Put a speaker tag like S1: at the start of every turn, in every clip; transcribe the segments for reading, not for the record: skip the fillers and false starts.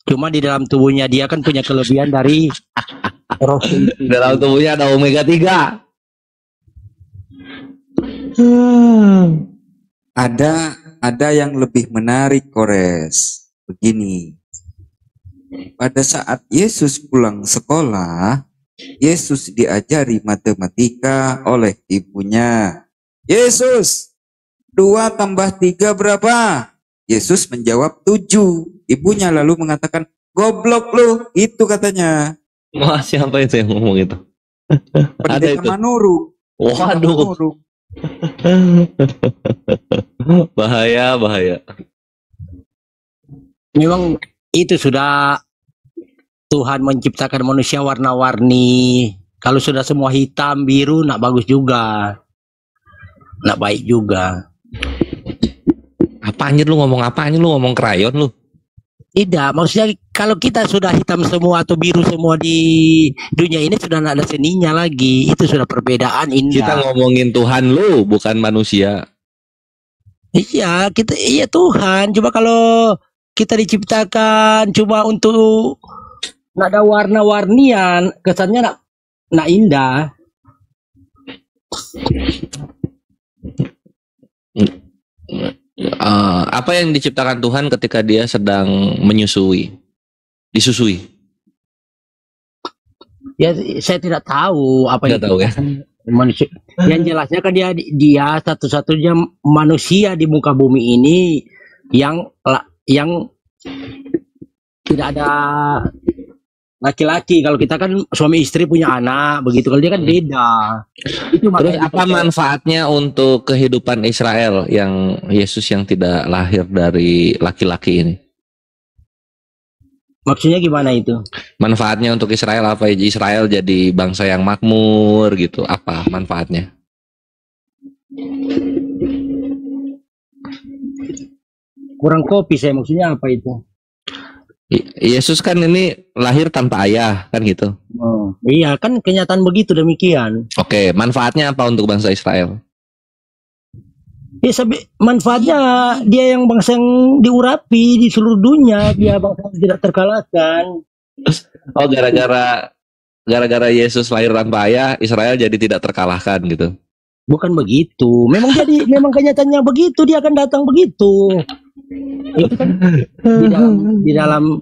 S1: Cuma di dalam tubuhnya dia kan punya kelebihan dari roh itu.
S2: Dalam tubuhnya ada omega 3.
S3: Ada yang lebih menarik, Kores. Begini. Pada saat Yesus pulang sekolah, Yesus diajari matematika oleh ibunya. Yesus, 2 tambah 3 berapa? Yesus menjawab 7. Ibunya lalu mengatakan, goblok lu, itu katanya.
S2: Wah, siapa itu yang ngomong itu? Ada
S3: Pendeta
S2: itu.
S3: Manurung.
S2: Waduh. Bahaya.
S1: Memang itu sudah Tuhan menciptakan manusia warna-warni. Kalau sudah semua hitam, biru, nak bagus juga. Nak baik juga.
S2: Apa anjir lu ngomong apa anjir, lu ngomong krayon lu?
S1: Tidak, maksudnya kalau kita sudah hitam semua atau biru semua di dunia ini sudah tidak ada seninya lagi. Itu sudah perbedaan indah.
S2: Kita ngomongin Tuhan lu, bukan manusia.
S1: Iya, iya Tuhan. Coba kalau kita diciptakan cuma untuk nak ada warna-warnian, kesannya nak indah.
S2: Apa yang diciptakan Tuhan ketika dia sedang disusui?
S1: Ya, saya tidak tahu apa yang
S2: tahu ya.
S1: Manusia. Yang jelasnya kan dia satu-satunya manusia di muka bumi ini yang tidak ada laki-laki. Kalau kita kan suami istri punya anak, begitu. Kalau dia kan beda. Itu
S2: terus apa manfaatnya untuk kehidupan Israel yang Yesus yang tidak lahir dari laki-laki ini?
S1: Maksudnya gimana itu?
S2: Manfaatnya untuk Israel apa? Israel jadi bangsa yang makmur gitu. Apa manfaatnya?
S1: Kurang kopi saya, maksudnya apa itu?
S2: Yesus kan ini lahir tanpa ayah kan gitu.
S1: Oh, iya kan kenyataan begitu demikian.
S2: Oke, manfaatnya apa untuk bangsa Israel?
S1: Ya, manfaatnya dia yang bangsa yang diurapi di seluruh dunia, dia bangsa yang tidak terkalahkan.
S2: Oh, gara-gara Yesus lahir tanpa ayah, Israel jadi tidak terkalahkan gitu.
S1: Bukan begitu. Memang kenyataannya begitu, dia akan datang begitu. Itu kan di dalam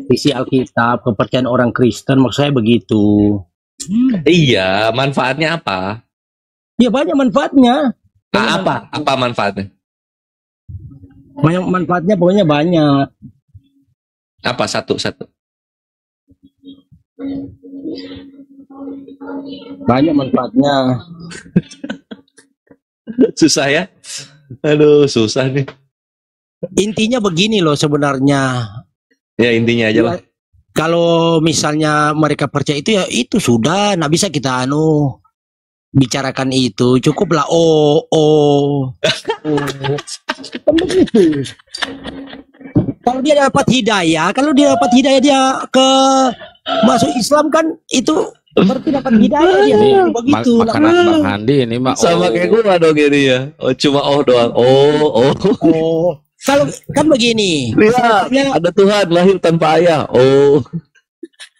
S1: isi Alkitab, kepercayaan orang Kristen, maksud saya begitu.
S2: Iya, manfaatnya apa?
S1: Ya banyak manfaatnya.
S2: Apa manfaatnya?
S1: Banyak manfaatnya, pokoknya banyak.
S2: Apa satu?
S1: Banyak manfaatnya.
S2: Susah ya? Aduh, susah nih.
S1: Intinya begini loh sebenarnya.
S2: Ya intinya aja lah.
S1: Kalau misalnya mereka percaya itu, ya itu sudah, nggak bisa kita bicarakan itu, cukuplah kan begitu. Kalau dia dapat hidayah dia ke masuk Islam kan itu berarti dapat hidayah dia begitu.
S4: Makanan Bang Handi ini mah
S2: sama kayak gua dong ini ya. Cuma doang.
S1: Kalau kan begini,
S2: lihat ada Tuhan lahir tanpa ayah.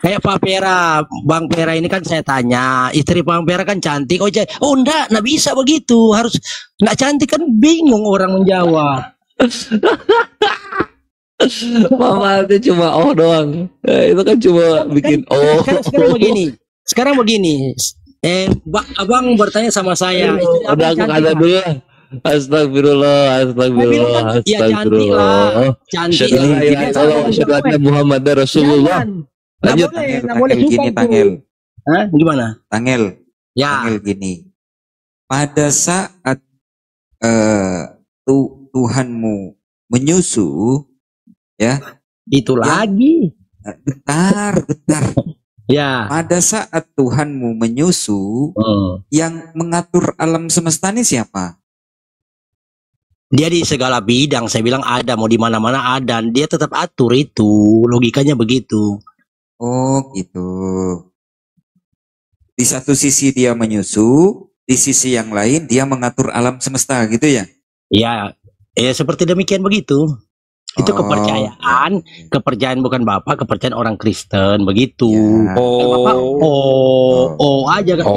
S1: Kayak Pak Pera, Bang Pera ini kan saya tanya, istri Bang Pera kan cantik. Enggak bisa begitu. Harus enggak cantik kan bingung orang menjawab.
S2: Mama itu cuma doang. Itu kan cuma bikin
S1: Sekarang begini. Abang bertanya sama saya.
S2: Udah aku kata dulu. Astagfirullah.
S1: Ya cantik lah. Cantik.
S2: Syahadu Muhammad Rasulullah. Lanjut.
S1: Boleh
S3: Gini, Tangel.
S1: Hah? Gimana?
S3: Tangel.
S1: Ya.
S3: Tangel gini. Pada saat Tuhanmu menyusu, ya.
S1: Itu lagi.
S3: Bentar.
S1: Ya.
S3: Pada saat Tuhanmu menyusu, yang mengatur alam semesta ini siapa?
S1: Dia di segala bidang. Saya bilang ada, mau di mana-mana ada. Dia tetap atur itu. Logikanya begitu.
S3: Oh gitu. Di satu sisi dia menyusu, di sisi yang lain dia mengatur alam semesta gitu ya?
S1: Ya seperti demikian begitu. Itu kepercayaan bukan Bapak, kepercayaan orang Kristen begitu.
S3: Ya.
S1: Kalau Bapak aja kan.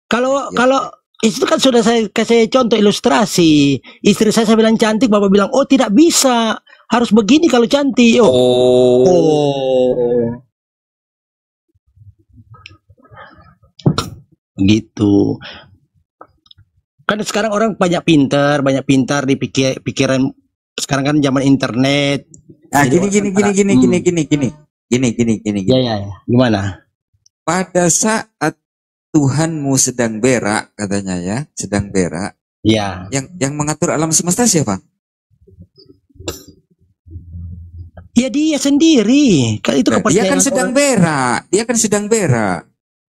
S1: Kalau itu kan sudah saya kasih contoh ilustrasi. Istri saya bilang cantik, Bapak bilang tidak bisa, harus begini kalau cantik. Gitu. Kan sekarang orang banyak pintar di pikiran. Sekarang kan zaman internet.
S3: Gini.
S1: Ya. Gimana?
S3: Pada saat Tuhanmu sedang berak, katanya ya, sedang berak.
S1: Ya.
S3: Yang mengatur alam semesta siapa?
S1: Ya dia sendiri. Kan itu kepercayaan.
S3: Dia kan sedang berak.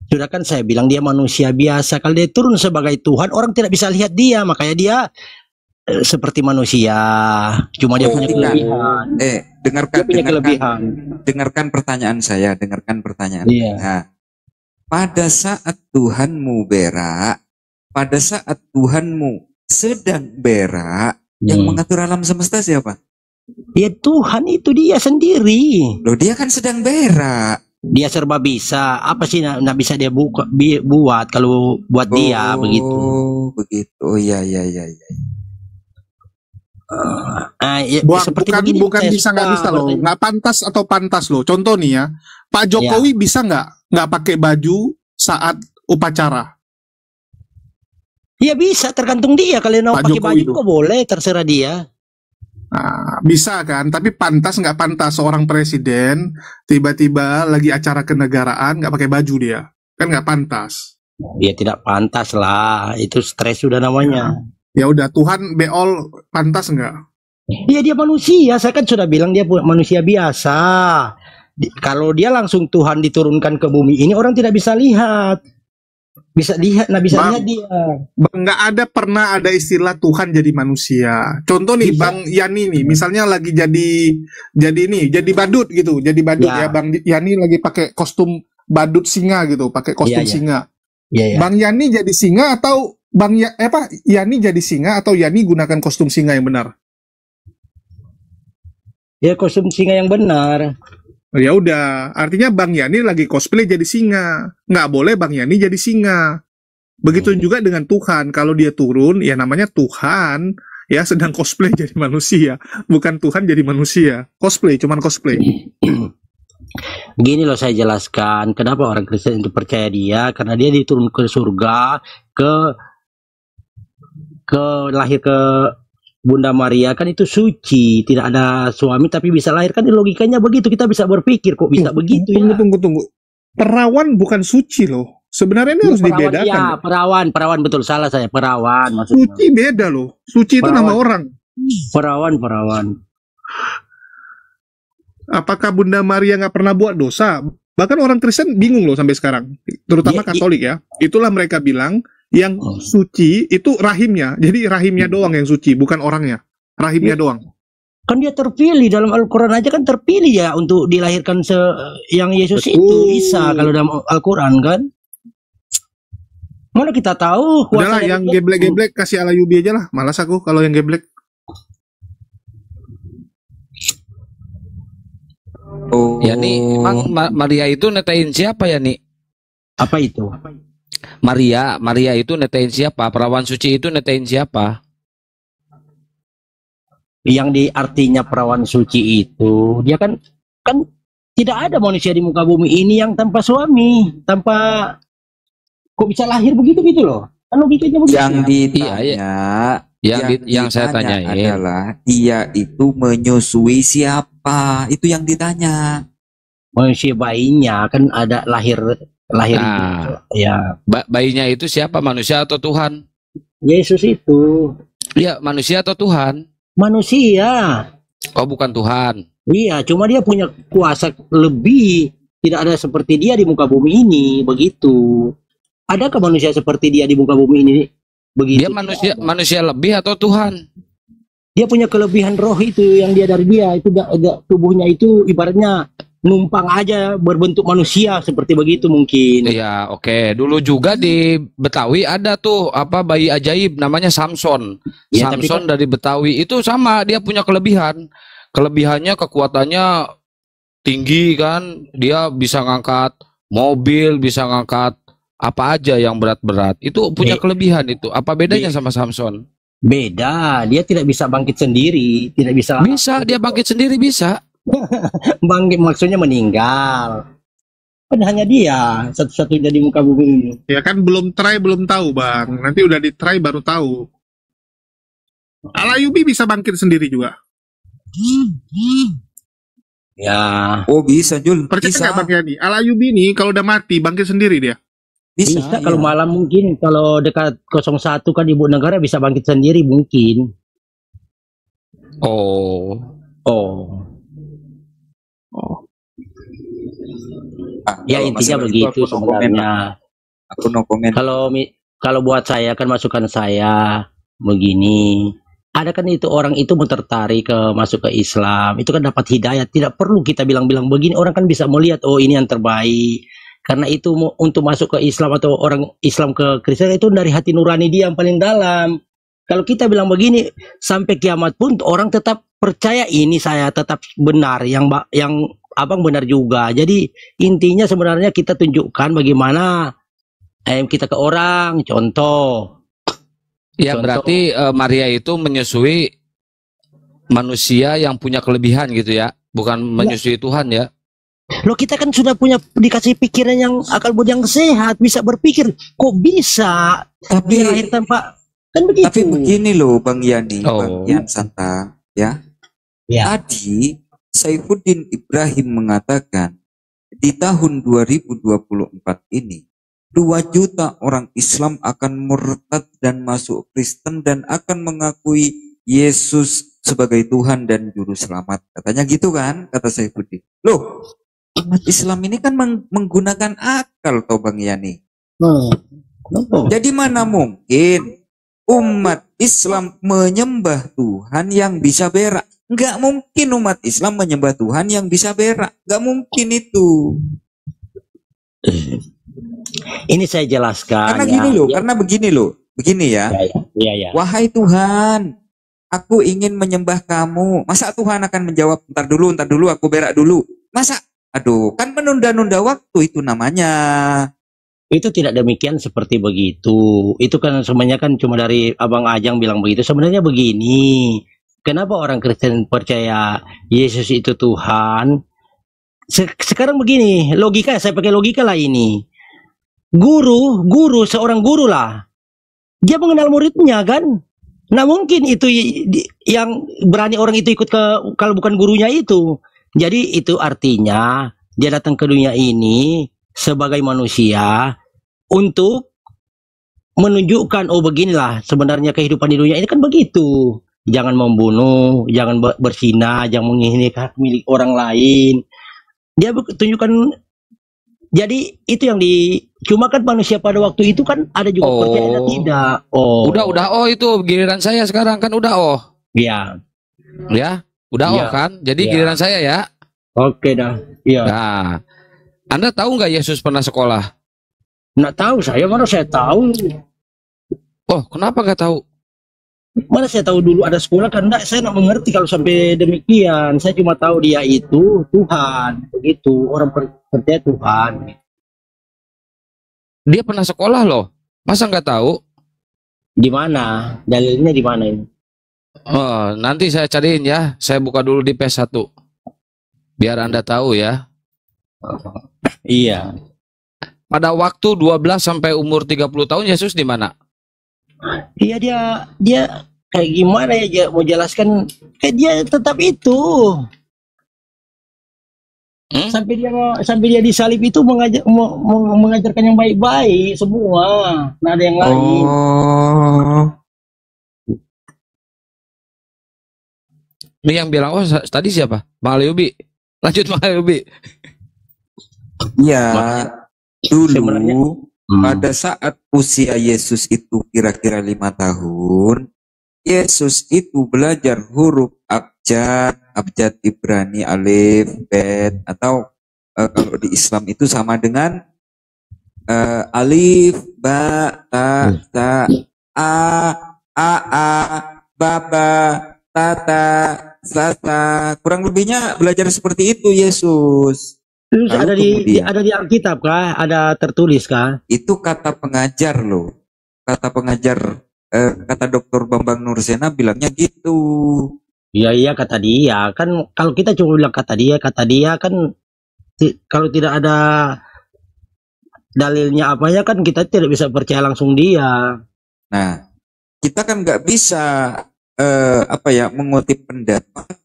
S1: Sudah kan saya bilang dia manusia biasa. Kalau dia turun sebagai Tuhan, orang tidak bisa lihat dia. Makanya dia seperti manusia. Cuma dia punya kelebihan.
S3: Dengarkan pertanyaan saya.
S1: Iya.
S3: Nah, pada saat Tuhanmu berak, pada saat Tuhanmu sedang berak, yang mengatur alam semesta siapa?
S1: Ya Tuhan itu dia sendiri.
S3: Loh, dia kan sedang berak.
S1: Dia serba bisa. Apa sih nggak bisa dia buat kalau buat dia begitu.
S3: Begitu. Ya.
S4: Bukan bisa nggak bisa loh, nggak pantas atau pantas loh. Contoh nih ya, Pak Jokowi bisa nggak pakai baju saat upacara?
S1: Ya bisa, tergantung dia. Kalau mau pakai baju kok boleh, terserah dia.
S4: Nah, bisa kan, tapi pantas nggak pantas seorang presiden tiba-tiba lagi acara kenegaraan nggak pakai baju dia, kan nggak pantas.
S1: Ya tidak pantas lah, itu stres sudah namanya.
S4: Ya udah, Tuhan beol pantas nggak?
S1: Iya dia manusia, saya kan sudah bilang dia manusia biasa. Kalau dia langsung Tuhan diturunkan ke bumi ini, orang tidak bisa lihat. Lihat dia.
S4: Nggak pernah ada istilah Tuhan jadi manusia. Contoh nih Bang Yani nih, misalnya lagi jadi badut gitu, ya Bang Yani lagi pakai kostum badut singa gitu, pakai kostum singa.
S1: Ya.
S4: Bang Yani jadi singa atau Yani jadi singa atau Yani gunakan kostum singa yang benar?
S1: Ya kostum singa yang benar.
S4: Ya udah, artinya Bang Yani lagi cosplay jadi singa. Nggak boleh Bang Yani jadi singa. Begitu juga dengan Tuhan. Kalau dia turun, ya namanya Tuhan, ya sedang cosplay jadi manusia. Bukan Tuhan jadi manusia. Cuman cosplay.
S1: Gini loh saya jelaskan, kenapa orang Kristen itu percaya dia, karena dia diturun ke surga, lahir ke Bunda Maria, kan itu suci, tidak ada suami tapi bisa lahir, kan logikanya begitu. Kita bisa berpikir kok bisa begitu.
S4: Tunggu. Perawan bukan suci loh. Sebenarnya ini harus dibedakan.
S1: Ya, perawan betul, salah saya, perawan maksudnya.
S4: Suci beda loh. Suci itu nama orang.
S1: Perawan.
S4: Apakah Bunda Maria nggak pernah buat dosa? Bahkan orang Kristen bingung loh sampai sekarang, terutama Katolik ya. Itulah mereka bilang yang suci itu rahimnya. Jadi rahimnya doang yang suci, bukan orangnya. Rahimnya doang.
S1: Kan dia terpilih dalam Al-Quran aja, kan terpilih ya untuk dilahirkan yang Yesus. Betul. Itu Isa kalau dalam Al-Quran kan. Mana kita tahu.
S4: Udahlah yang geblek-geblek kasih Alayubi aja lah. Malas aku kalau yang geblek.
S2: Ya nih, emang Maria itu netain siapa ya nih?
S1: Apa itu?
S2: Maria itu netain siapa? Perawan suci itu netain siapa?
S1: Yang di artinya perawan suci itu, dia kan tidak ada manusia di muka bumi ini yang tanpa suami, kok bisa lahir begitu gitu loh. Kan logikanya begitu.
S3: Yang ditanya,
S2: yang saya tanya
S3: adalah dia itu menyusui siapa? Itu yang ditanya.
S1: Manusia bayinya kan ada lahir
S2: nah,
S1: ya.
S2: Bayinya itu siapa? Manusia atau Tuhan?
S1: Yesus itu.
S2: Iya, manusia atau Tuhan?
S1: Manusia.
S2: Oh, bukan Tuhan.
S1: Iya, cuma dia punya kuasa lebih. Tidak ada seperti dia di muka bumi ini, begitu. Adakah manusia seperti dia di muka bumi ini? Begitu.
S2: Dia manusia lebih atau Tuhan?
S1: Dia punya kelebihan roh itu yang dia dari dia. Itu tubuhnya itu ibaratnya numpang aja berbentuk manusia seperti begitu mungkin.
S2: Iya, oke. Dulu juga di Betawi ada tuh apa bayi ajaib namanya Samson.
S1: Ya, tapi
S2: Samson dari Betawi itu sama, dia punya kelebihan. Kelebihannya kekuatannya tinggi kan, dia bisa ngangkat mobil, bisa ngangkat apa aja yang berat-berat. Itu punya
S1: Be-
S2: kelebihan itu. Apa bedanya
S1: be-
S2: sama Samson?
S1: beda, dia tidak bisa bangkit sendiri, tidak bisa
S2: Bisa, dia bangkit sendiri bisa.
S1: bangkit maksudnya meninggal. Kan hanya dia satu-satunya di muka bumi ini.
S4: Ya kan belum try belum tahu bang. Nanti udah di try baru tahu. Alayubi bisa bangkit sendiri juga.
S1: Ya,
S3: Oh bisa Jul,
S4: Percaya
S3: bisa,
S4: nggak Bang Yani? Alayubi ini kalau udah mati bangkit sendiri dia.
S3: bisa.
S1: bisa kalau
S3: iya.
S1: malam mungkin, kalau dekat 01 kan ibu negara bisa bangkit sendiri mungkin.
S2: Oh.
S1: Oh,
S3: Ah,
S1: ya
S3: kalau
S1: intinya
S3: masalah itu
S1: begitu
S3: aku no comment,
S1: sebenarnya.
S3: aku no comment.
S1: Kalau buat saya kan masukan saya begini. Ada kan itu orang itu tertarik ke masuk ke Islam, itu kan dapat hidayah. Tidak perlu kita bilang-bilang begini, orang kan bisa melihat oh ini yang terbaik. Karena itu untuk masuk ke Islam atau orang Islam ke Kristen itu dari hati nurani dia yang paling dalam. Kalau kita bilang begini sampai kiamat pun orang tetap percaya ini saya tetap benar, yang abang benar juga. Jadi intinya sebenarnya kita tunjukkan bagaimana kita ke orang, contoh.
S2: Ya
S1: Contoh.
S2: berarti Maria itu menyusui manusia yang punya kelebihan gitu ya, bukan menyusui Tuhan ya.
S1: Loh kita kan sudah punya dikasih pikiran yang akal budi yang sehat, bisa berpikir. Kok bisa dia
S3: Tapi
S1: lahir tanpa kan begitu?
S3: tapi begini loh Bang Yani,
S2: Oh.
S3: Bang Yan Santa, ya.
S1: Ya.
S3: Tadi Saifuddin Ibrahim mengatakan di tahun 2024 ini 2 juta orang Islam akan murtad dan masuk Kristen dan akan mengakui Yesus sebagai Tuhan dan Juru Selamat. Katanya gitu kan, kata Saifuddin. Loh, umat Islam ini kan menggunakan akal toh Bang Yani.
S1: Kenapa?
S3: Jadi mana mungkin umat Islam menyembah Tuhan yang bisa berak? Nggak mungkin umat Islam menyembah Tuhan yang bisa berak. Nggak mungkin itu.
S1: Ini saya jelaskan.
S3: Karena
S1: ya.
S3: gini loh,
S1: Ya,
S3: karena begini loh. Begini ya.
S1: ya.
S3: Wahai Tuhan, aku ingin menyembah kamu. Masa Tuhan akan menjawab, ntar dulu, aku berak dulu. Masa? Aduh, kan menunda-nunda waktu itu namanya.
S1: Itu tidak demikian seperti begitu. Itu kan sebenarnya kan cuma dari Abang Ajang bilang begitu. Sebenarnya begini. Kenapa orang Kristen percaya Yesus itu Tuhan? Sekarang begini, logika saya pakai logika lah ini. Seorang guru lah. Dia mengenal muridnya kan? Nah mungkin itu yang berani orang itu ikut ke kalau bukan gurunya itu. Jadi itu artinya dia datang ke dunia ini sebagai manusia untuk menunjukkan oh beginilah sebenarnya kehidupan di dunia ini kan begitu. Jangan membunuh, jangan berzina, jangan menghina hak milik orang lain. Dia tunjukkan. Jadi itu yang cuma kan manusia pada waktu itu kan ada juga percaya ada tidak. Oh.
S2: Udah itu giliran saya sekarang kan udah
S1: Ya.
S2: ya, udah
S1: Iya.
S2: kan. Jadi
S1: Iya.
S2: giliran saya ya.
S1: Oke dah. Iya.
S2: Nah, Anda tahu nggak Yesus pernah sekolah?
S1: Nggak tahu saya, mana saya tahu.
S2: Oh, kenapa nggak tahu?
S1: Mana saya tahu dulu ada sekolah kan enggak, saya nggak mengerti kalau sampai demikian. Saya cuma tahu dia itu Tuhan, begitu. Orang percaya Tuhan.
S2: Dia pernah sekolah loh. Masa nggak tahu?
S1: Di mana? Dalilnya di mana ini?
S2: Oh, nanti saya cariin ya. Saya buka dulu di PS1. Biar Anda tahu ya.
S1: Iya.
S2: Pada waktu 12 sampai umur 30 tahun Yesus di mana?
S1: Iya dia kayak gimana ya mau jelaskan kayak dia tetap itu. Sampai dia disalib itu mengajarkan yang baik-baik semua. Nggak ada yang lain.
S3: Oh,
S2: Ini yang bilang tadi siapa? Bang Aliubi. Lanjut Bang Aliubi.
S3: iya.
S1: Sebenarnya-
S3: Dulu pada saat usia Yesus itu kira-kira 5 tahun, Yesus itu belajar huruf abjad Ibrani, alif, bet, atau kalau di Islam itu sama dengan alif, ba, ta, a, a, baba, tata, sasa. Kurang lebihnya belajar seperti itu Yesus.
S1: Terus
S3: Lalu kemudian
S1: ada di Alkitab kah? Ada tertulis kah?
S3: itu kata pengajar loh. Kata pengajar, kata Dr. Bambang Nursena bilangnya gitu.
S1: Iya kata dia. Kan kalau kita cuma bilang kata dia kan kalau tidak ada dalilnya apa ya kan kita tidak bisa percaya langsung dia.
S3: Nah, kita kan nggak bisa mengutip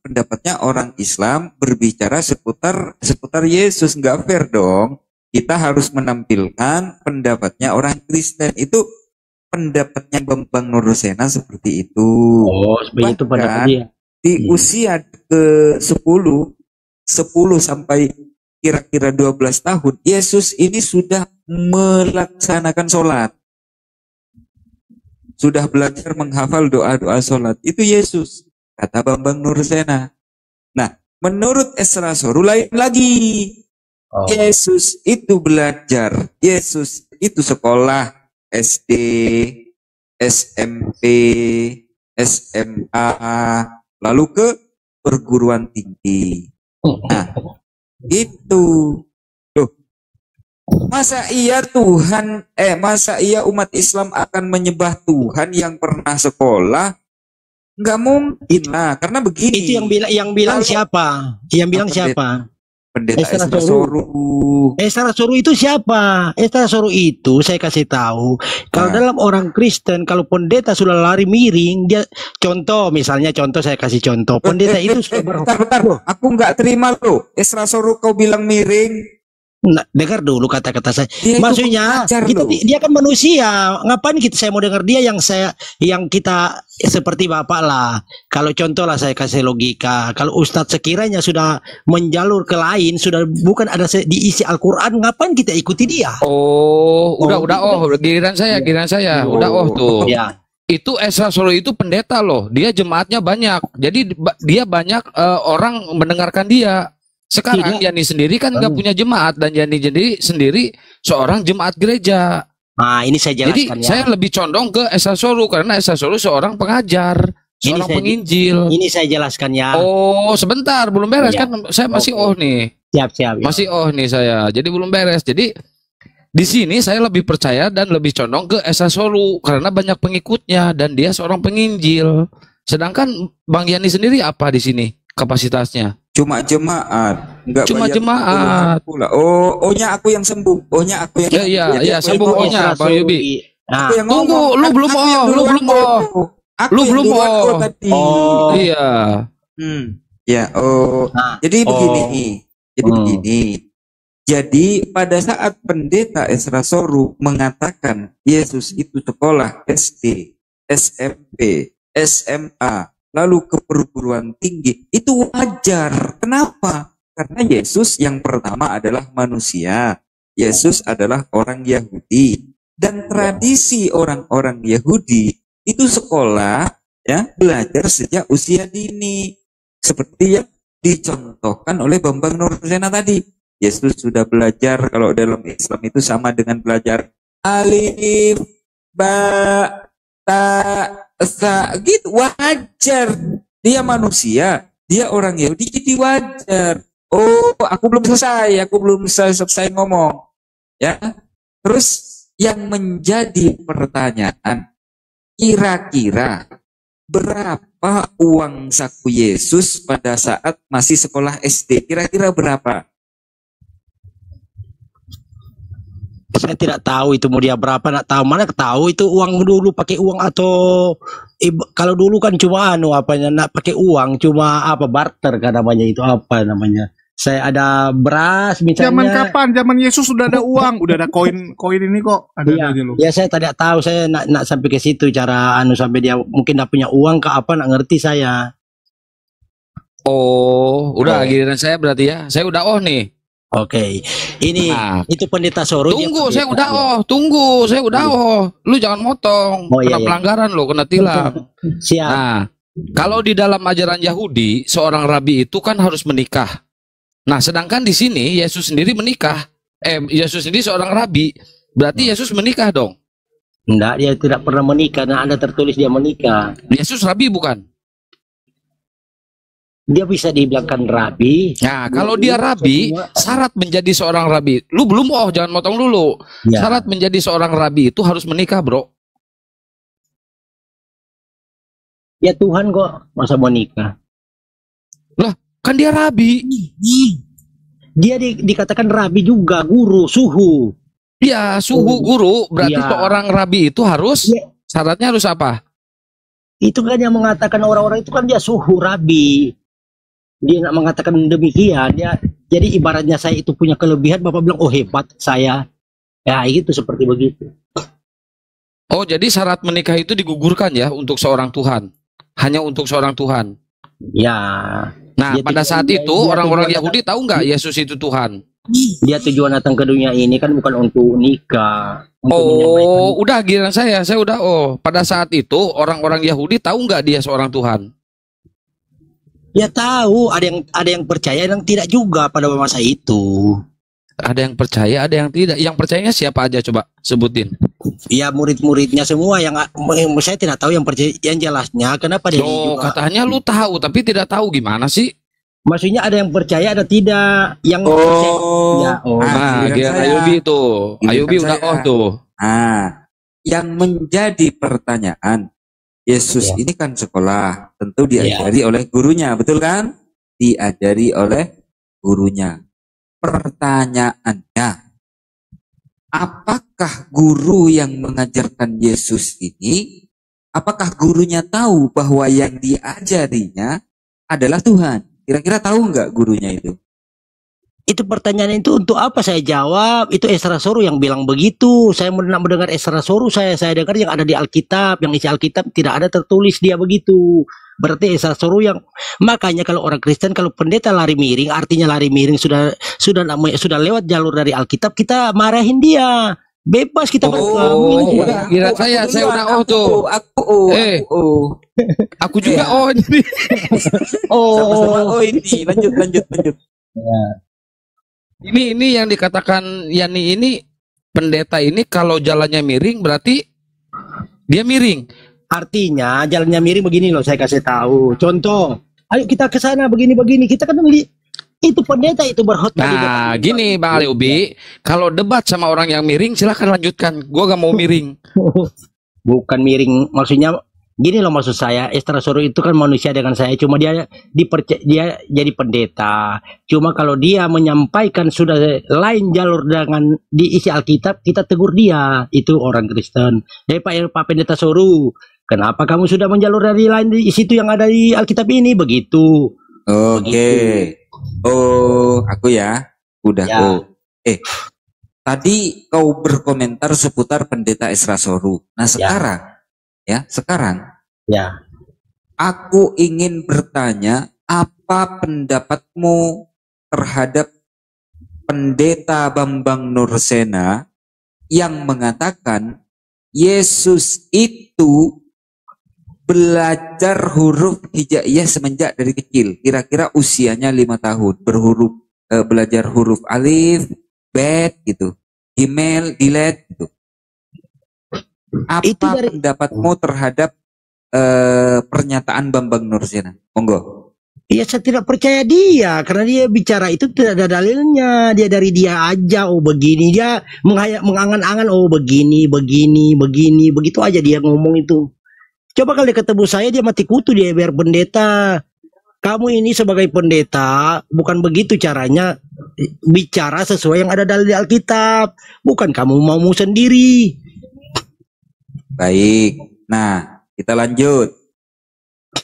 S3: pendapatnya orang Islam berbicara seputar Yesus, nggak fair dong. Kita harus menampilkan pendapatnya orang Kristen. Itu pendapatnya Bambang Nursena seperti itu.
S1: Oh, seperti itu pendapat
S3: Bahkan
S1: dia.
S3: di usia ke 10 sampai kira-kira 12 tahun, Yesus ini sudah melaksanakan sholat. Sudah belajar menghafal doa-doa sholat. Itu Yesus, kata Bambang Nursena. Nah, menurut Esra Soru lain lagi.
S1: Oh.
S3: Yesus itu belajar. Yesus itu sekolah SD, SMP, SMA, lalu ke perguruan tinggi. Nah, itu. Loh, masa iya umat Islam akan menyembah Tuhan yang pernah sekolah? Nggak mungkin lah, karena begini.
S1: Itu yang bilang
S3: Kalau-
S1: siapa? Yang bilang
S3: Pendeta-
S1: siapa?
S3: Pendeta
S1: Esra
S3: Esra
S1: Soru.
S3: Soru.
S1: Esra Soru itu siapa? Esra Soru itu saya kasih tahu. Kalau
S3: Nah.
S1: dalam orang Kristen, kalau pendeta sudah lari miring, dia misalnya saya kasih contoh. Pendeta itu sudah
S3: Bentar. Aku nggak terima lo. Esra Soru kau bilang miring.
S1: Nah, dengar dulu kata-kata saya.
S3: Dia itu
S1: Maksudnya
S3: pengajar loh.
S1: dia kan manusia. Ngapain saya mau dengar dia yang kita seperti bapak lah. Kalau contoh lah saya kasih logika. Kalau Ustadz sekiranya sudah menjalur ke lain, sudah bukan ada diisi Al-Quran, ngapain kita ikuti dia?
S2: Giliran saya, udah tuh.
S1: Ya.
S2: Itu Esra Soru itu pendeta loh, dia jemaatnya banyak, jadi dia banyak orang mendengarkan dia. Sekarang
S1: Tidak.
S2: Yani sendiri kan nggak punya jemaat, dan Yani sendiri seorang jemaat gereja.
S1: Nah, ini saya
S2: Jadi
S1: jelaskan ya.
S2: saya lebih condong ke Esra Soru karena Esra Soru seorang pengajar, seorang penginjil.
S1: Ini saya jelaskan ya.
S2: Oh, sebentar, belum beres
S1: Iya.
S2: kan? Saya masih
S1: Oke.
S2: nih.
S1: Siap. Ya.
S2: Masih nih saya. Jadi belum beres. Jadi di sini saya lebih percaya dan lebih condong ke Esra Soru karena banyak pengikutnya dan dia seorang penginjil. Sedangkan Bang Yani sendiri apa di sini kapasitasnya?
S3: Cuma jemaat, nggak
S2: Cuma
S3: banyak
S2: jemaat.
S3: pula. Ohnya aku yang sembuh. Ohnya aku yang
S2: Iya,
S3: aku
S2: sembuh
S3: yang
S2: ohnya,
S1: Esra
S2: Bang
S1: Soru.
S2: Yubi.
S1: Nah,
S3: Aku yang
S2: Tunggu,
S3: ngomong.
S2: lu
S3: Kan
S2: belum
S3: aku yang
S2: lu
S3: duluan
S2: belum
S3: kok. Aku
S2: Lu
S3: yang
S2: belum
S3: duluan
S2: oh.
S3: kok tadi.
S1: Oh.
S2: Iya.
S3: Ya,
S1: Nah,
S3: jadi begini. Jadi
S1: Hmm.
S3: begini. Jadi pada saat pendeta Esra Soru mengatakan Yesus itu sekolah SD, SMP, SMA, lalu ke perguruan tinggi, itu wajar. Kenapa? Karena Yesus yang pertama adalah manusia. Yesus adalah orang Yahudi. Dan tradisi orang-orang Yahudi itu sekolah, ya, belajar sejak usia dini. Seperti yang dicontohkan oleh Bambang Nursena tadi. Yesus sudah belajar, kalau dalam Islam itu sama dengan belajar alif, ba, ta, sa, gitu, wajar. Dia manusia, dia orang Yahudi, jadi wajar. Oh, aku belum selesai ngomong. Ya. Terus yang menjadi pertanyaan, kira-kira berapa uang saku Yesus pada saat masih sekolah SD? Kira-kira berapa?
S1: saya tidak tahu itu mau dia berapa, nak tahu mana tahu itu uang dulu pakai uang atau kalau dulu kan cuma nak pakai uang cuma apa barter kan namanya itu apa namanya. Saya ada beras misalnya.
S4: Zaman kapan? Zaman Yesus sudah ada uang, udah ada koin ini kok. Ada
S1: Iya,
S4: aja lu.
S1: ya saya tidak tahu, saya nak sampai ke situ cara sampai dia mungkin tidak punya uang ke apa nak ngerti saya.
S2: Oh, udah giliran saya berarti ya. Saya udah nih.
S1: Oke. Ini
S2: Nah,
S1: itu pendeta Soru. dia
S2: Tunggu,
S1: pendeta.
S2: saya udah saya udah Lu jangan motong.
S1: Oh, iya,
S2: Kena
S1: iya.
S2: pelanggaran lo, kena tilang.
S1: Siap.
S2: Nah, kalau di dalam ajaran Yahudi, seorang rabi itu kan harus menikah. Nah, sedangkan di sini Yesus sendiri menikah. Yesus sendiri seorang rabi. Berarti Yesus menikah dong.
S1: Enggak, dia tidak pernah menikah. Nah, ada tertulis dia menikah.
S2: Yesus rabi bukan?
S1: Dia bisa dibilangkan rabi.
S2: Nah, kalau dia rabi, syarat menjadi seorang rabi. Lu belum, jangan motong dulu.
S1: Ya.
S2: Syarat menjadi seorang rabi itu harus menikah, bro.
S1: Ya Tuhan kok, masa mau nikah?
S2: Lah, kan dia rabi.
S1: Dia dikatakan rabi juga, guru, suhu.
S2: Iya, suhu guru. Berarti
S1: Ya.
S2: seorang rabi itu harus,
S1: Ya.
S2: syaratnya harus apa?
S1: Itu kan yang mengatakan orang-orang itu kan dia suhu rabi. Dia nak mengatakan demikian. Jadi ibaratnya saya itu punya kelebihan, Bapak bilang, oh hebat saya. Ya itu seperti begitu.
S2: Oh, jadi syarat menikah itu digugurkan ya untuk seorang Tuhan. Hanya untuk seorang Tuhan.
S1: Ya.
S2: Nah,
S1: Dia
S2: pada
S1: tidak-
S2: saat
S1: dia-
S2: itu
S1: dia
S2: orang-orang
S1: tujuan
S2: Yahudi tahu nggak Yesus itu Tuhan?
S1: Dia tujuan datang ke dunia ini kan bukan untuk nikah. Untuk menyampaikan.
S2: Udah giliran saya udah. Pada saat itu orang-orang Yahudi tahu nggak dia seorang Tuhan?
S1: Ya tahu, ada yang percaya dan tidak juga pada masa itu.
S2: Ada yang percaya, ada yang tidak. Yang percayanya siapa aja, coba sebutin.
S1: Ya murid-muridnya semua yang saya tidak tahu yang percaya, yang jelasnya kenapa dia
S2: Loh,
S1: juga.
S2: katanya lu tahu tapi tidak tahu, gimana sih?
S1: Maksudnya ada yang percaya ada tidak yang percaya. Ya,
S2: Nah,
S3: giliran
S2: giliran
S3: saya.
S2: Ayubi tuh.
S3: Giliran
S2: Ayubi udah
S3: saya.
S2: tuh.
S3: Nah, yang menjadi pertanyaan, Yesus
S1: Ya.
S3: ini kan sekolah, tentu diajari oleh gurunya, betul kan? Diajari oleh gurunya. Pertanyaannya, apakah guru yang mengajarkan Yesus ini, apakah gurunya tahu bahwa yang diajarinya adalah Tuhan? Kira-kira tahu nggak gurunya itu?
S1: Itu pertanyaan itu untuk apa saya jawab? Itu Esra Soru yang bilang begitu. Saya mendengar Esra Soru, saya dengar yang ada di Alkitab, yang isi Alkitab tidak ada tertulis dia begitu. Berarti Esra Soru yang makanya kalau orang Kristen kalau pendeta lari miring, artinya lari miring sudah lewat jalur dari Alkitab, kita marahin dia. Bebas kita berkelamin.
S2: udah. Giliran saya udah tuh. Aku juga ini.
S3: Sama-sama ini. Lanjut.
S2: Ini yang dikatakan Yani ini, pendeta ini kalau jalannya miring berarti dia miring.
S1: Artinya jalannya miring begini loh, saya kasih tahu. Contoh, ayo kita ke sana begini-begini. Kita kan itu pendeta itu berkhotbah di depan.
S2: Nah, gini Bang Aliubi, kalau debat sama orang yang miring silahkan lanjutkan. Gua gak mau miring.
S1: Bukan miring, maksudnya gini loh maksud saya. Esra Soru itu kan manusia dengan saya, cuma dia jadi pendeta. Cuma kalau dia menyampaikan sudah lain jalur dengan diisi Alkitab, kita tegur dia. Itu orang Kristen. Pak Pendeta Soru, kenapa kamu sudah menjalur dari lain di situ yang ada di Alkitab ini? Begitu.
S3: Oke. Aku ya. Udah.
S1: Ya.
S3: Tadi kau berkomentar seputar pendeta Esra Soru. Nah, sekarang
S1: Ya.
S3: aku ingin bertanya, apa pendapatmu terhadap pendeta Bambang Nursena yang mengatakan Yesus itu belajar huruf hijaiyah semenjak dari kecil, kira-kira usianya 5 tahun, belajar huruf alif, bet gitu, gimel, dilet gitu.
S1: Itu
S3: Apa
S1: dari-
S3: pendapatmu terhadap pernyataan Bambang Nursena? Monggo.
S1: Ya saya tidak percaya dia karena dia bicara itu tidak ada dalilnya. Dia dari dia aja begini, dia mengangan-angan begini begitu aja dia ngomong itu. Coba kalau dia ketemu saya dia mati kutu dia biar pendeta. Kamu ini sebagai pendeta bukan begitu caranya bicara sesuai yang ada dalil di Alkitab. Bukan kamu mau sendiri.
S3: Baik. Nah, kita lanjut.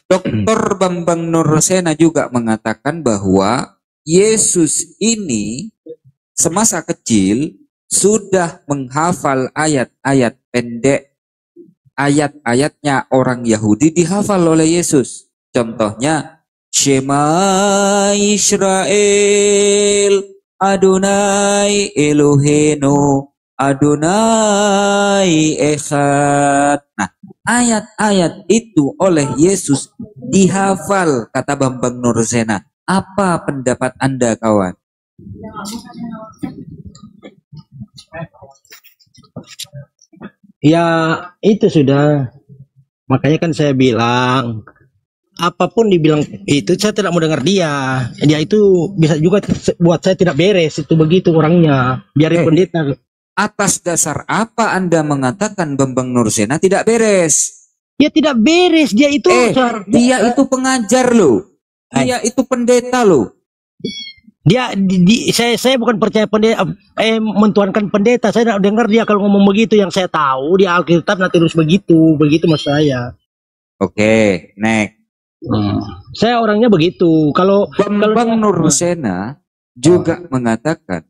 S3: Dr. Bambang Nursena juga mengatakan bahwa Yesus ini semasa kecil sudah menghafal ayat-ayat pendek. Ayat-ayatnya orang Yahudi dihafal oleh Yesus. Contohnya, Shema Israel, Adonai Elohenu, Adonai Echad. Nah, ayat-ayat itu oleh Yesus dihafal, kata Bambang Nursena. Apa pendapat Anda, kawan?
S1: Ya, itu sudah. Makanya kan saya bilang, apapun dibilang itu saya tidak mau dengar dia. Dia itu bisa juga buat saya tidak beres itu begitu orangnya. Biarin pendeta.
S3: Atas dasar apa Anda mengatakan Bambang Nursena tidak beres?
S1: Ya tidak beres dia itu.
S3: Dia itu pengajar loh. Dia itu pendeta loh.
S1: Dia saya bukan percaya pendeta mentuankan pendeta. Saya tidak dengar dia kalau ngomong begitu. Yang saya tahu di Alkitab nanti terus begitu maksud saya.
S3: Oke, next.
S1: Saya orangnya begitu. Kalau
S3: Bambang Nursena juga mengatakan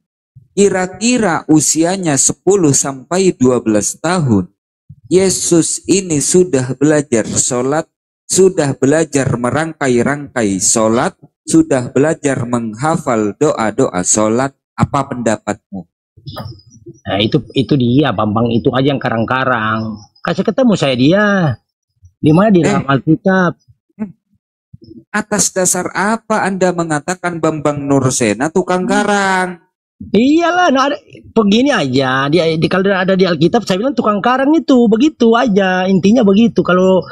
S3: kira-kira usianya 10 sampai 12 tahun. Yesus ini sudah belajar sholat, sudah belajar merangkai-rangkai sholat, sudah belajar menghafal doa-doa sholat. Apa pendapatmu?
S1: Nah, itu dia Bambang itu aja yang karang-karang. Kasih ketemu saya dia. Di mana di dalam Alkitab?
S3: Atas dasar apa Anda mengatakan Bambang Nursena tukang karang?
S1: Iyalah, nah, begini aja. Kalau ada di Alkitab, saya bilang tukang karang itu begitu aja. Intinya begitu. Kalau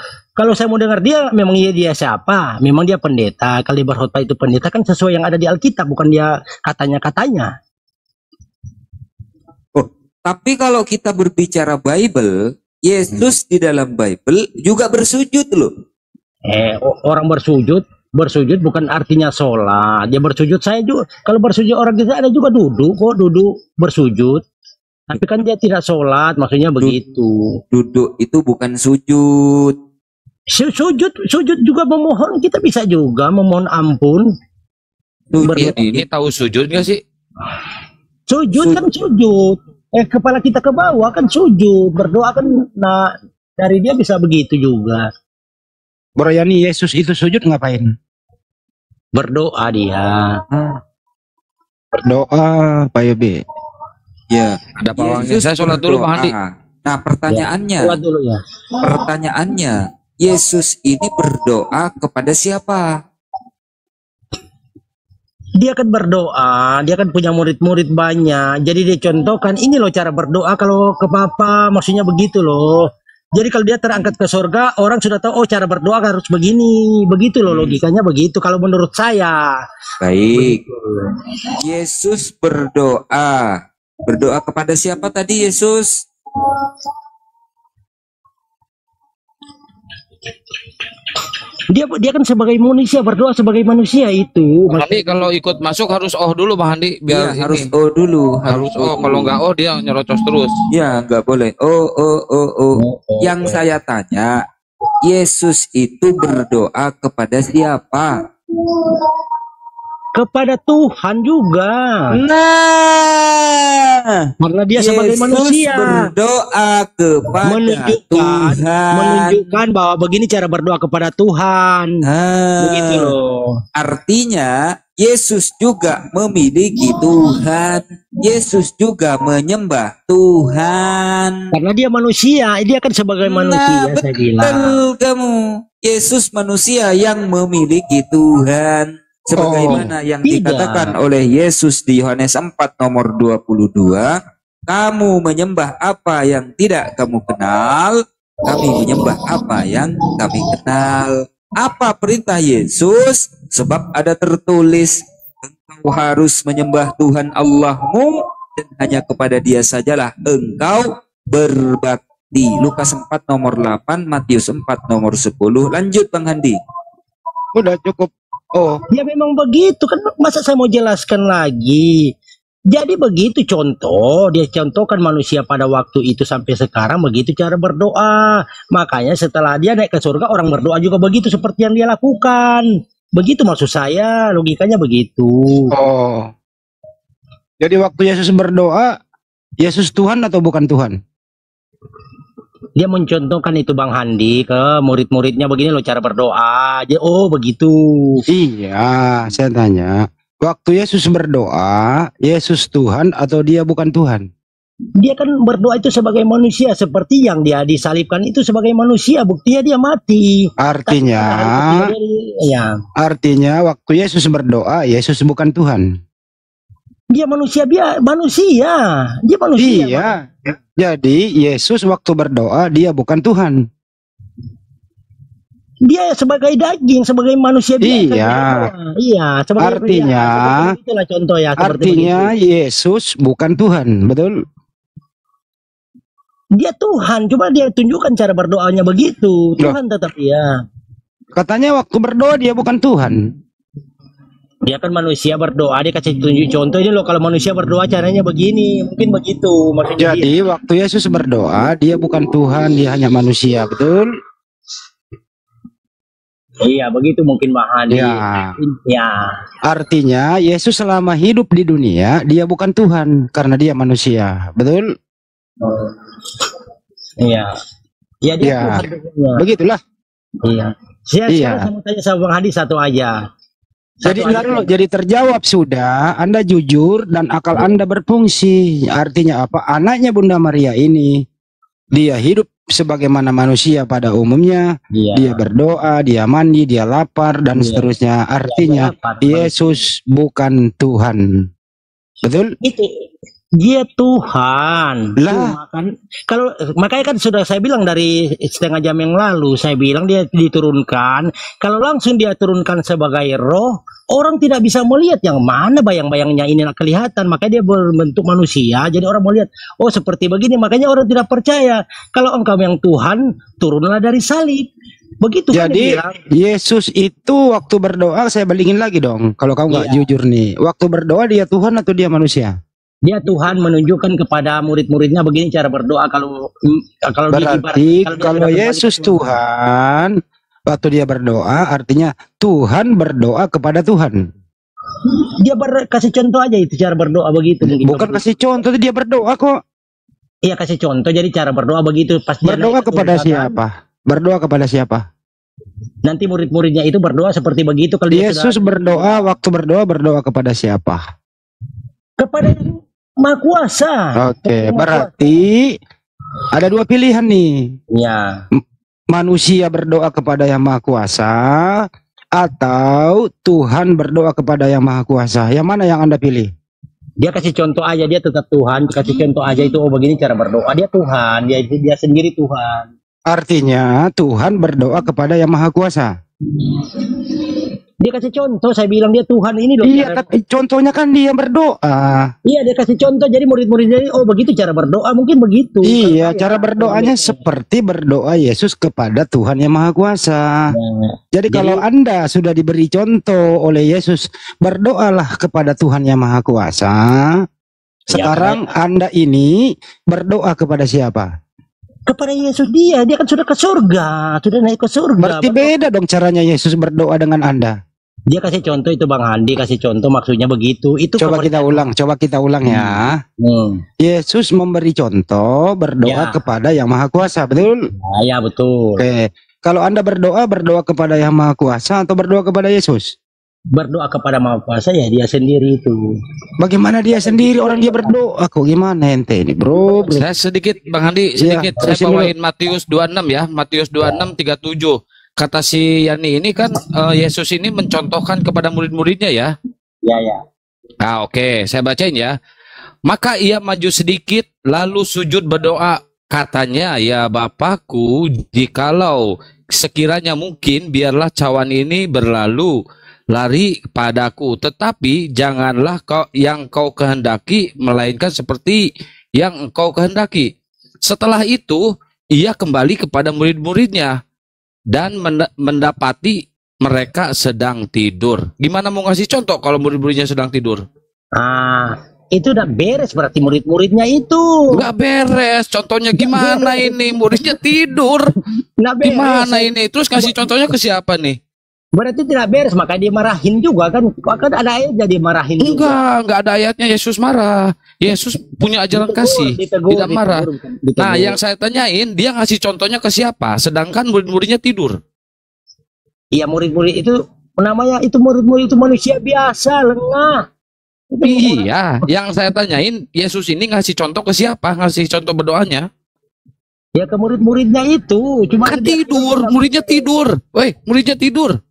S1: saya mau dengar dia, memang dia siapa? Memang dia pendeta. Kalau dia berkhotbah itu pendeta kan sesuai yang ada di Alkitab, bukan dia katanya-katanya.
S3: Oh, tapi kalau kita berbicara Bible, Yesus di dalam Bible juga bersujud loh.
S1: Orang bersujud bukan artinya sholat. Dia bersujud, saya juga kalau bersujud orang kita ada juga duduk bersujud. Tapi kan dia tidak sholat, maksudnya begitu.
S3: Duduk itu bukan sujud.
S1: Sujud juga memohon, kita bisa juga memohon ampun.
S2: Ini tahu sujud nggak sih?
S1: Sujud kan sujud. Kepala kita ke bawah kan sujud. Berdoa kan, nah dari dia bisa begitu juga.
S5: Bro Yani, Yesus itu sujud ngapain?
S1: Berdoa dia.
S5: Berdoa, Pak Yobi.
S3: Ya,
S2: ada pawangnya. Saya sholat dulu, Pak Handi.
S3: Nah, pertanyaannya,
S1: Sholat dulu ya.
S3: Pertanyaannya, Yesus ini berdoa kepada siapa?
S1: Dia kan berdoa, dia kan punya murid-murid banyak. Jadi dia contohkan, ini loh cara berdoa kalau ke Bapa, maksudnya begitu loh. Jadi kalau dia terangkat ke surga, orang sudah tahu, oh cara berdoa harus begini. Begitu loh logikanya begitu kalau menurut saya.
S3: Baik. Yesus berdoa. Berdoa kepada siapa tadi Yesus?
S1: Dia kan sebagai manusia, berdoa sebagai manusia itu.
S2: Tapi kalau ikut masuk harus dulu Pak Handi biar
S3: Ya, harus dulu.
S2: harus kalau nggak dia nyerocos terus.
S3: Ya, nggak boleh. Yang saya tanya, Yesus itu berdoa kepada siapa?
S1: Kepada Tuhan juga.
S3: Nah,
S1: Karena dia sebagai
S3: Yesus
S1: manusia
S3: berdoa kepada
S1: menunjukkan bahwa begini cara berdoa kepada Tuhan. Begitu loh.
S3: Artinya Yesus juga memiliki Tuhan. Yesus juga menyembah Tuhan.
S1: Karena dia manusia, dia kan sebagai manusia, saya bilang.
S3: Betul kamu. Yesus manusia yang memiliki Tuhan. Sebagaimana yang dikatakan oleh Yesus di Yohanes 4 nomor 22, kamu menyembah apa yang tidak kamu kenal, kami menyembah apa yang kami kenal. Apa perintah Yesus? Sebab ada tertulis, engkau harus menyembah Tuhan Allahmu dan hanya kepada dia sajalah engkau berbakti. Lukas 4 nomor 8, Matius 4 nomor 10. Lanjut Bang Handi.
S5: Udah cukup.
S1: Ya memang begitu kan, masa saya mau jelaskan lagi. Jadi begitu contoh, dia contohkan manusia pada waktu itu sampai sekarang begitu cara berdoa. Makanya setelah dia naik ke surga, orang berdoa juga begitu seperti yang dia lakukan. Begitu maksud saya, logikanya begitu.
S5: Jadi waktu Yesus berdoa, Yesus Tuhan atau bukan Tuhan?
S1: Dia mencontohkan itu Bang Handi ke murid-muridnya, begini loh cara berdoa. Oh begitu.
S5: Iya, saya tanya. Waktu Yesus berdoa, Yesus Tuhan atau dia bukan Tuhan?
S1: Dia kan berdoa itu sebagai manusia, seperti yang dia disalibkan itu sebagai manusia, buktinya dia mati.
S5: Artinya,
S1: Ya,
S5: artinya waktu Yesus berdoa, Yesus bukan Tuhan.
S1: dia manusia, dia manusia.
S5: Iya. Jadi Yesus waktu berdoa dia bukan Tuhan.
S1: Dia sebagai daging, sebagai manusia biasa.
S5: Iya.
S1: Iya, sebagai
S5: Artinya,
S1: seperti itulah contoh ya. Seperti
S5: artinya
S1: begitu.
S5: Yesus bukan Tuhan, betul?
S1: Dia Tuhan, coba dia tunjukkan cara berdoanya begitu. Tuhan tetap ya.
S5: Katanya waktu berdoa dia bukan Tuhan.
S1: Dia kan manusia berdoa, dia kasih tunjuk contoh ini loh, kalau manusia berdoa caranya begini, mungkin begitu maksudnya.
S5: Jadi waktu Yesus berdoa dia bukan Tuhan, dia hanya manusia, betul?
S1: Iya, begitu mungkin Bang Hadi.
S5: Ya.
S1: Ya.
S5: Artinya Yesus selama hidup di dunia dia bukan Tuhan karena dia manusia, betul?
S1: Iya. Ya dia
S5: Ya.
S1: Tuhan tentunya.
S5: Begitulah.
S1: Iya. Sekarang
S5: Iya.
S1: saya mau tanya sama Bang Hadi satu aja.
S5: Jadi
S1: Satu
S5: entar
S1: aja.
S5: dulu, jadi terjawab sudah, Anda jujur dan akal Anda berfungsi. Artinya apa? Anaknya Bunda Maria ini dia hidup sebagaimana manusia pada umumnya.
S1: Iya.
S5: Dia berdoa, dia mandi, dia lapar dan
S1: Iya.
S5: seterusnya. Artinya Yesus bukan Tuhan. Betul?
S1: Itu dia Tuhan.
S5: Lah.
S1: Cuma kan kalau makanya kan sudah saya bilang dari setengah jam yang lalu, saya bilang dia diturunkan. Kalau langsung dia turunkan sebagai roh, orang tidak bisa melihat yang mana bayang-bayangnya ini kelihatan. Makanya dia berbentuk manusia, jadi orang mau lihat, oh seperti begini. Makanya orang tidak percaya. Kalau engkau yang Tuhan, turunlah dari salib. Begitu kan
S5: Jadi
S1: dia bilang.
S5: Yesus itu waktu berdoa, saya bandingin lagi dong. Kalau kamu nggak
S1: Iya.
S5: jujur nih, waktu berdoa dia Tuhan atau dia manusia?
S1: Dia Tuhan menunjukkan kepada murid-muridnya begini cara berdoa kalau
S5: Berarti
S1: dia
S5: kalau
S1: sudah
S5: Yesus
S1: kembali ke
S5: Tuhan, waktu dia berdoa, artinya Tuhan berdoa kepada Tuhan.
S1: dia kasih contoh aja itu cara berdoa begitu mungkin.
S5: Bukan kasih contoh, dia berdoa kok.
S1: Iya kasih contoh jadi cara berdoa begitu pas dia
S5: Berdoa
S1: naik ke
S5: kepada
S1: surga kan,
S5: siapa? Berdoa kepada siapa?
S1: nanti murid-muridnya itu berdoa seperti begitu kalau dia
S5: Yesus
S1: sudah
S5: berdoa, waktu berdoa kepada siapa?
S1: kepada yang Maha Kuasa.
S5: Oke, berarti ada dua pilihan nih.
S1: Ya,
S5: Manusia berdoa kepada yang Maha Kuasa atau Tuhan berdoa kepada yang Maha Kuasa. Yang mana yang Anda pilih?
S1: dia kasih contoh aja, dia tetap Tuhan, kasih contoh aja itu, oh begini cara berdoa, dia Tuhan, dia sendiri Tuhan.
S5: Artinya Tuhan berdoa kepada yang Maha Kuasa.
S1: Dia kasih contoh, saya bilang dia Tuhan ini loh.
S5: Iya, tapi contohnya kan dia berdoa.
S1: Iya, dia kasih contoh, jadi murid-muridnya oh begitu cara berdoa, mungkin begitu.
S5: Iya,
S1: Kalau
S5: cara
S1: saya-
S5: berdoanya seperti berdoa Yesus kepada Tuhan yang Maha Kuasa. Jadi kalau Anda sudah diberi contoh oleh Yesus, berdoalah kepada Tuhan yang Maha Kuasa. Sekarang Anda ini berdoa kepada siapa?
S1: kepada Yesus dia kan sudah ke surga, sudah naik ke surga.
S5: Berarti beda dong caranya Yesus berdoa dengan Anda.
S1: Dia kasih contoh itu Bang Handi, kasih contoh maksudnya begitu. Itu
S5: Coba kita ulang ya. Yesus memberi contoh berdoa
S1: Ya.
S5: kepada yang Maha Kuasa, betul?
S1: Ya betul.
S5: Oke. Kalau Anda berdoa kepada yang Maha Kuasa atau berdoa kepada Yesus?
S1: Berdoa kepada Maha Kuasa ya dia sendiri itu.
S5: Bagaimana dia sendiri orang dia berdoa kok gimana ente ini, bro?
S2: Saya sedikit Bang Handi,
S5: Iya,
S2: sedikit saya
S5: terusin dulu.
S2: bawain Matius 26 ya, Matius 26 37. Kata si Yani ini kan Yesus ini mencontohkan kepada murid-muridnya ya.
S1: Ya.
S2: Ah, oke, saya bacain ya. Maka ia maju sedikit lalu sujud berdoa, katanya, ya Bapakku, jikalau sekiranya mungkin biarlah cawan ini berlalu lari padaku, tetapi janganlah yang kau kehendaki, melainkan seperti yang engkau kehendaki. Setelah itu ia kembali kepada murid-muridnya dan mendapati mereka sedang tidur. Gimana mau ngasih contoh kalau murid-muridnya sedang tidur?
S1: Itu udah beres berarti murid-muridnya itu.
S2: Nggak beres. Contohnya gimana ini? Muridnya tidur.
S1: Nggak beres.
S2: Gimana ini? Terus kasih contohnya ke siapa nih?
S1: Berarti tidak beres, makanya dimarahin juga kan. Kan ada ayatnya dimarahin juga.
S2: Enggak ada ayatnya Yesus marah. Yesus punya ajaran kasih, tidak marah.
S1: Ditegur.
S2: Nah, yang saya tanyain, dia ngasih contohnya ke siapa? Sedangkan murid-muridnya tidur.
S1: Iya, murid-murid itu namanya itu murid-murid itu manusia biasa, lengah.
S2: Iya, yang saya tanyain, Yesus ini ngasih contoh ke siapa? Ngasih contoh berdoanya?
S1: Ya ke murid-muridnya itu, cuma
S2: Kan tidur, muridnya tidur. Woi, muridnya tidur.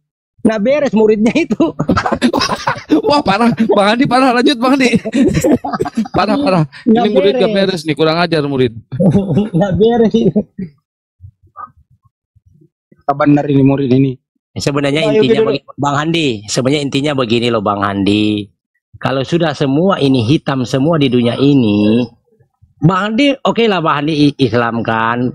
S1: nggak beres muridnya itu.
S2: Wah, parah. Bang Andi parah, lanjut Bang Andi. Parah, parah.
S1: Nggak
S2: Ini murid gak
S1: beres.
S2: beres nih, kurang ajar murid.
S1: Nggak beres itu.
S5: Benar ini murid ini.
S1: Sebenarnya
S5: Ayo,
S1: intinya
S5: gitu.
S1: Bang Handi, sebenarnya intinya begini loh Bang Handi. Kalau sudah semua ini hitam semua di dunia ini, Bang Handi oke lah Bang Handi Islam kan,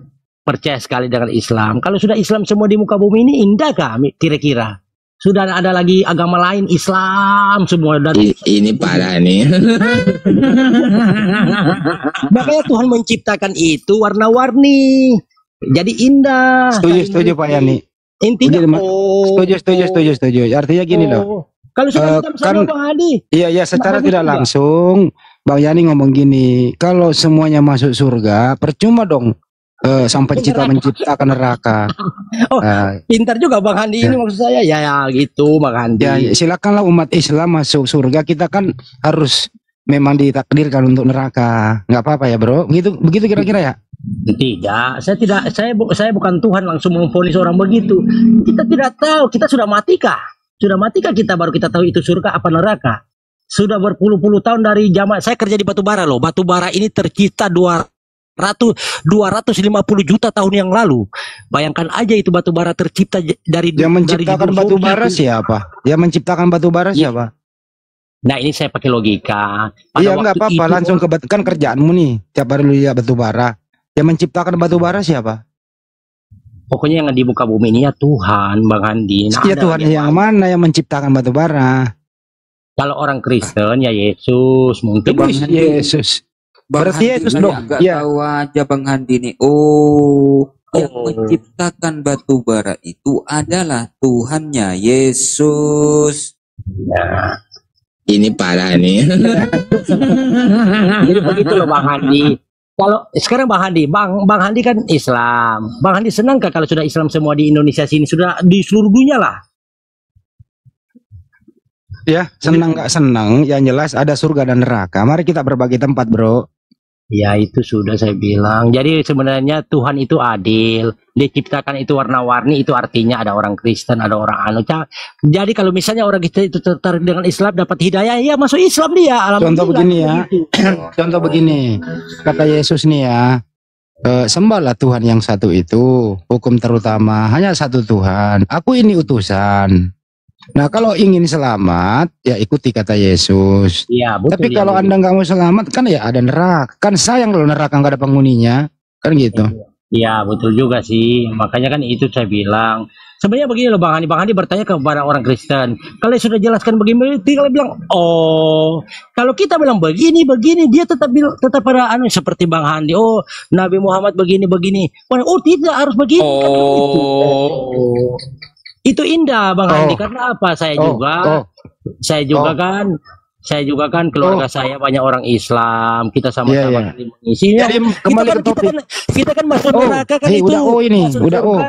S1: percaya sekali dengan Islam. Kalau sudah Islam semua di muka bumi ini indah kah kira-kira? Sudah ada lagi agama lain Islam semua dan
S6: Ini parah nih.
S1: makanya Tuhan menciptakan itu warna-warni. Jadi indah.
S5: Setuju Pak Yani.
S1: Intinya
S5: Setuju. Artinya gini loh.
S1: Kalau sudah hitam
S5: kan-
S1: semua Bang Handi.
S5: Iya, secara
S1: Bagus
S5: tidak
S1: juga.
S5: langsung Bang Yani ngomong gini, kalau semuanya masuk surga, percuma dong sang pencipta menciptakan neraka.
S1: Oh,
S5: Nah,
S1: Pintar juga Bang Handi ini maksud saya. Ya gitu Bang Handi.
S5: ya silakanlah umat Islam masuk surga, kita kan harus memang ditakdirkan untuk neraka. Nggak apa-apa ya, Bro. Begitu kira-kira ya?
S1: Tidak, saya bukan Tuhan langsung memvonis orang begitu. Kita tidak tahu, kita sudah matikah? Sudah matikah kita baru kita tahu itu surga apa neraka? Sudah berpuluh-puluh tahun dari zaman saya kerja di batu bara loh. Batu bara ini tercipta 250 juta tahun yang lalu. Bayangkan aja itu batu bara tercipta dari
S5: Yang menciptakan
S1: dari
S5: batu
S1: dinosaurus
S5: bara
S1: itu.
S5: siapa? Yang menciptakan batu bara siapa?
S1: Nah, ini saya pakai logika. Pada
S5: Iya, nggak
S1: waktu
S5: apa-apa,
S1: itu-
S5: langsung ke kan kerjaanmu nih. Tiap hari lu lihat batu bara. Yang menciptakan batu bara siapa?
S1: Pokoknya yang di muka bumi ini ya Tuhan, Bang Andi. Nah,
S5: Ya
S1: ada
S5: Tuhan
S1: lagi
S5: yang mana yang menciptakan batu bara?
S1: Kalau orang Kristen ya Yesus mungkin.
S3: Bang
S5: Wih,
S3: Handi.
S5: Yesus.
S3: Bang
S5: Berarti
S3: Handi
S5: Yesus
S3: ini
S5: dong.
S3: nggak
S5: Iya.
S3: tahu aja Bang Handi nih. Oh, yang
S1: Oh.
S3: menciptakan batu bara itu adalah Tuhannya Yesus.
S1: Ya.
S6: Ini parah nih.
S1: Jadi begitu loh Bang Handi. Kalau sekarang Bang Handi, Bang Handi kan Islam. Bang Handi senang kalau sudah Islam semua di Indonesia sini, sudah di seluruh dunia lah.
S5: Ya, senang nggak senang, yang jelas ada surga dan neraka. Mari kita berbagi tempat, Bro.
S1: Ya itu sudah saya bilang. Jadi sebenarnya Tuhan itu adil. Dia ciptakan itu warna-warni, itu artinya ada orang Kristen, ada orang anu. Jadi kalau misalnya orang kita itu tertarik dengan Islam dapat hidayah, ya masuk Islam dia.
S5: Contoh
S1: Alhamdulillah,
S5: begini ya.
S1: begitu.
S5: Contoh begini, kata Yesus nih ya, sembahlah Tuhan yang satu itu, hukum terutama, hanya satu Tuhan. Aku ini utusan. Nah, kalau ingin selamat, ya ikuti kata Yesus.
S1: Iya betul.
S5: Tapi
S1: ya,
S5: kalau
S1: betul.
S5: Anda nggak mau selamat, kan ya ada neraka. Kan sayang kalau neraka nggak ada penghuninya. Kan gitu.
S1: Iya betul juga sih. Makanya kan itu saya bilang. Sebenarnya begini loh Bang Handi bertanya kepada orang Kristen. Kalau sudah jelaskan begini, tinggal bilang, oh, kalau kita bilang begini, dia tetap pada anu seperti Bang Handi. Oh, Nabi Muhammad begini. Oh, tidak harus begini. Kan begitu. Oh. Itu indah Bang Handi karena apa? Saya juga kan keluarga saya banyak orang Islam. Kita sama-sama mengisi.
S5: Jadi kembali ke topik.
S1: Kita kan masuk neraka kan itu.
S5: Udah ini,
S1: masuk
S5: udah
S1: surga.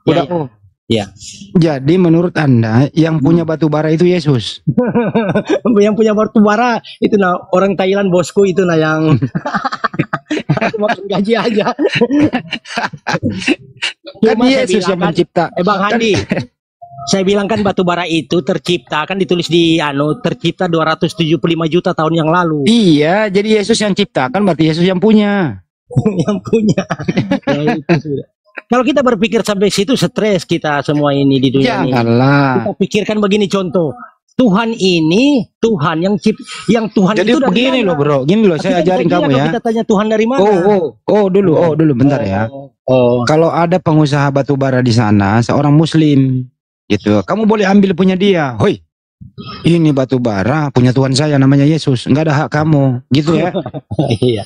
S5: Udah
S1: Ya.
S5: Jadi menurut Anda yang punya batu bara itu Yesus.
S1: Yang punya batu bara itu nah orang Thailand bosku itu nah yang makan gaji aja.
S5: Kan
S1: Cuma saya
S5: Yesus yang
S1: bilang kan,
S5: mencipta.
S1: Bang Handi, saya bilang kan batu bara itu tercipta kan ditulis di tercipta 275 juta tahun yang lalu.
S5: Iya, jadi Yesus yang ciptakan berarti Yesus yang punya.
S1: Yang punya. Ya, itu sudah. Kalau kita berpikir sampai situ stres kita semua ini di dunia ini.
S5: Janganlah.
S1: Kita pikirkan begini contoh. Tuhan ini Tuhan yang Tuhan
S5: Jadi
S1: itu dari
S5: begini
S1: mana?
S5: loh bro, gini loh saya
S1: Tapi kan
S5: ajarin
S1: gila
S5: kamu
S1: kalau
S5: ya.
S1: Kita tanya Tuhan dari mana?
S5: Dulu bentar ya.
S1: Oh.
S5: Kalau ada pengusaha batu bara di sana, seorang Muslim, gitu, kamu boleh ambil punya dia. Hoi, ini batu bara punya Tuhan saya namanya Yesus, nggak ada hak kamu, gitu ya.
S1: Iya.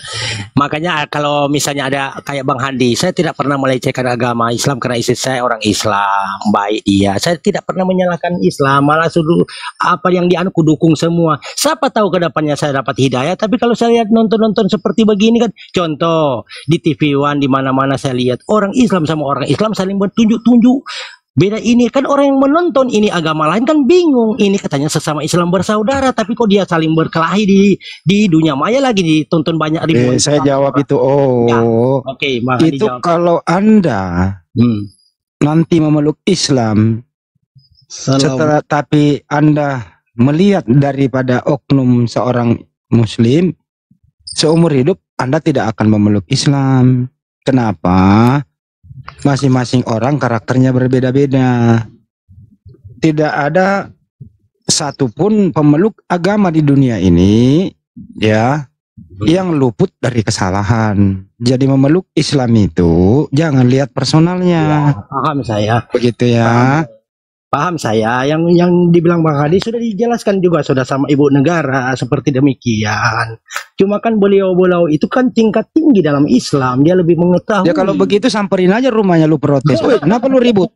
S1: Makanya kalau misalnya ada kayak Bang Handi, saya tidak pernah melecehkan agama Islam karena istri saya orang Islam, baik dia. Saya tidak pernah menyalahkan Islam, malah suruh apa yang dianku dukung semua. Siapa tahu kedepannya saya dapat hidayah, tapi kalau saya lihat nonton-nonton seperti begini kan, contoh di TV One di mana-mana saya lihat orang Islam sama orang Islam saling bertunjuk-tunjuk Beda ini kan orang yang menonton ini agama lain kan bingung. Ini katanya sesama Islam bersaudara, tapi kok dia saling berkelahi di dunia maya lagi ditonton banyak ribuan.
S5: Saya jawab itu.
S1: Ya,
S5: Oh,
S1: Oke, maka
S5: itu
S1: dijawab.
S5: kalau Anda nanti memeluk Islam, setelah tapi Anda melihat daripada oknum seorang Muslim, seumur hidup Anda tidak akan memeluk Islam. Kenapa? Masing-masing orang karakternya berbeda-beda. Tidak ada satupun pemeluk agama di dunia ini ya yang luput dari kesalahan. Jadi memeluk Islam itu jangan lihat personalnya.
S1: Paham saya.
S5: Begitu ya.
S1: Paham saya. Yang dibilang Bang Hadi sudah dijelaskan juga sudah sama Ibu Negara seperti demikian. Cuma kan beliau itu kan tingkat tinggi dalam Islam, dia lebih mengetahui.
S5: Ya kalau begitu samperin aja rumahnya, lu protes. Woi, kenapa lu ribut?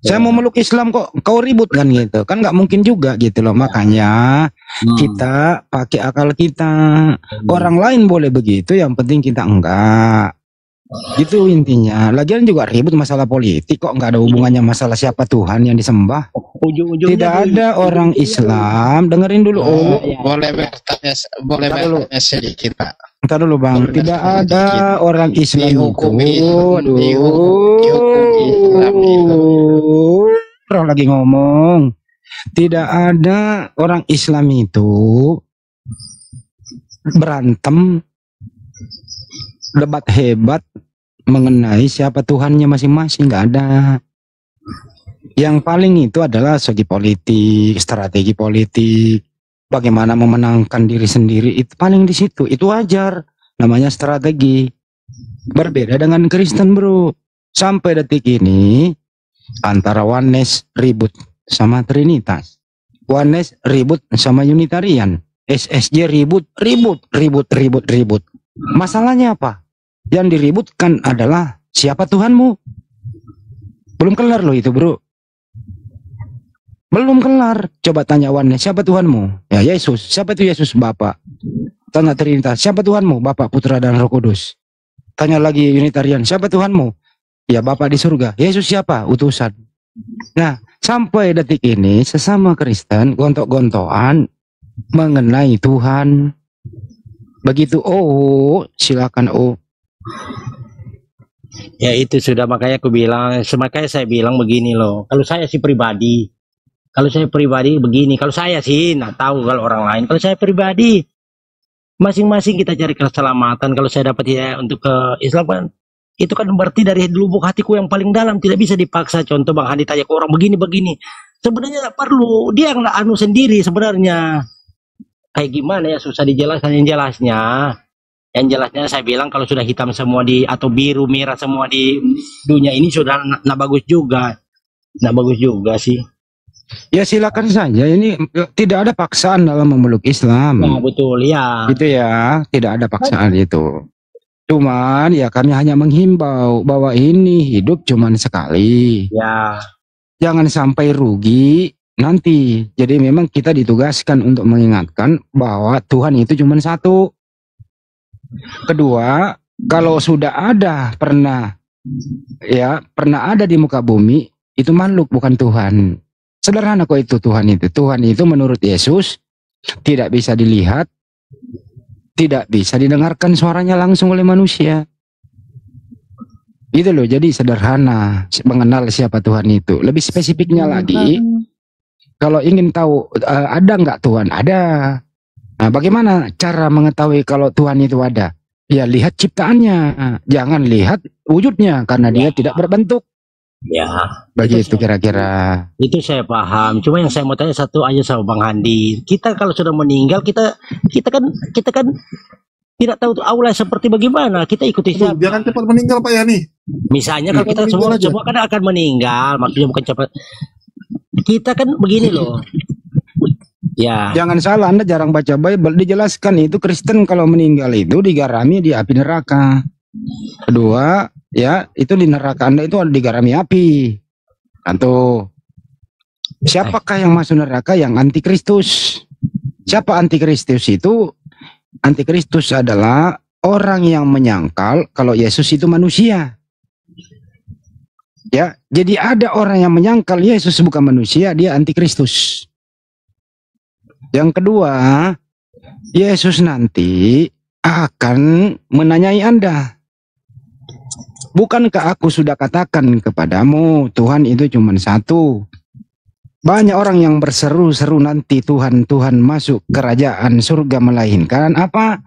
S5: Saya mau meluk Islam kok kau ribut kan gitu. Kan nggak mungkin juga gitu loh. Makanya kita pakai akal kita. Orang lain boleh begitu, yang penting kita enggak. Gitu intinya. Lagian juga ribut masalah politik kok, nggak ada hubungannya masalah siapa Tuhan yang disembah.
S1: Ujung-ujungnya
S5: Tidak ada orang Islam, dengerin dulu.
S6: Boleh bertanya sedikit, Pak.
S5: Ntar dulu Bang, tidak ada orang Islam
S6: Dihukum
S5: itu.
S6: dihukum Islam itu.
S5: Orang lagi ngomong. Tidak ada orang Islam itu berantem debat hebat mengenai siapa Tuhannya masing-masing, nggak ada. Yang paling itu adalah segi politik, strategi politik, bagaimana memenangkan diri sendiri, itu paling di situ. Itu wajar, namanya strategi. Berbeda dengan Kristen, bro. Sampai detik ini antara Oneness ribut sama Trinitas, Oneness ribut sama Unitarian, SSJ ribut. Masalahnya apa? Yang diributkan adalah siapa Tuhanmu. Belum kelar loh itu, bro. Belum kelar. Coba tanya Oneness, siapa Tuhanmu? Ya Yesus. Siapa itu Yesus? Bapa. Tanya Trinitas, siapa Tuhanmu? Bapa, Putra, dan Roh Kudus. Tanya lagi Unitarian, siapa Tuhanmu? Ya Bapa di surga. Yesus siapa? Utusan. Nah, sampai detik ini sesama Kristen gontok-gontokan mengenai Tuhan. Begitu silakan
S1: Ya itu sudah, makanya aku bilang, makanya saya bilang begini loh. Kalau saya sih pribadi, begini. Kalau saya sih nggak tahu kalau orang lain. Kalau saya pribadi, masing-masing kita cari keselamatan. Kalau saya dapat ya untuk ke Islam kan, itu kan berarti dari lubuk hatiku yang paling dalam, tidak bisa dipaksa. Contoh Bang Hadi tanya ke orang begini. Sebenarnya nggak perlu, dia yang anu sendiri sebenarnya. Kayak gimana ya, susah dijelaskan yang jelasnya. Yang jelasnya saya bilang kalau sudah hitam semua atau biru merah semua di dunia ini sudah nggak bagus juga. Nggak bagus juga sih.
S5: Ya silakan saja, ini tidak ada paksaan dalam memeluk Islam.
S1: Nah, betul ya.
S5: Gitu ya, tidak ada paksaan itu. Cuman ya kami hanya menghimbau bahwa ini hidup cuman sekali.
S1: Ya.
S5: Jangan sampai rugi nanti. Jadi memang kita ditugaskan untuk mengingatkan bahwa Tuhan itu cuman satu. Kedua, kalau sudah pernah ada di muka bumi, itu makhluk bukan Tuhan. Sederhana kok itu Tuhan itu. Tuhan itu menurut Yesus tidak bisa dilihat, tidak bisa didengarkan suaranya langsung oleh manusia. Itu loh, jadi sederhana mengenal siapa Tuhan itu. Lebih spesifiknya lagi, kalau ingin tahu ada nggak Tuhan? Ada. Nah, bagaimana cara mengetahui kalau Tuhan itu ada? Ya lihat ciptaannya, jangan lihat wujudnya karena dia tidak berbentuk.
S1: Ya,
S5: begitu kira-kira.
S1: Itu saya paham. Cuma yang saya mau tanya satu aja sama Bang Handi. Kita kalau sudah meninggal, kita kan tidak tahu aula seperti bagaimana. Kita ikuti siapa.
S4: Jangan cepat meninggal Pak Yani.
S1: Misalnya kalau kita semua kan akan meninggal, maksudnya bukan cepat. Kita kan begini loh. Ya.
S5: Jangan salah, Anda jarang baca Bible. Dijelaskan itu Kristen kalau meninggal itu digarami di api neraka. Kedua, ya itu di neraka Anda itu digarami api. Tentu. Siapakah yang masuk neraka? Yang antikristus. Siapa antikristus itu? Antikristus adalah orang yang menyangkal kalau Yesus itu manusia. Ya, jadi ada orang yang menyangkal Yesus bukan manusia, dia antikristus. Yang kedua, Yesus nanti akan menanyai Anda. Bukankah aku sudah katakan kepadamu, Tuhan itu cuma satu? Banyak orang yang berseru-seru nanti Tuhan, Tuhan masuk kerajaan surga, melainkan apa?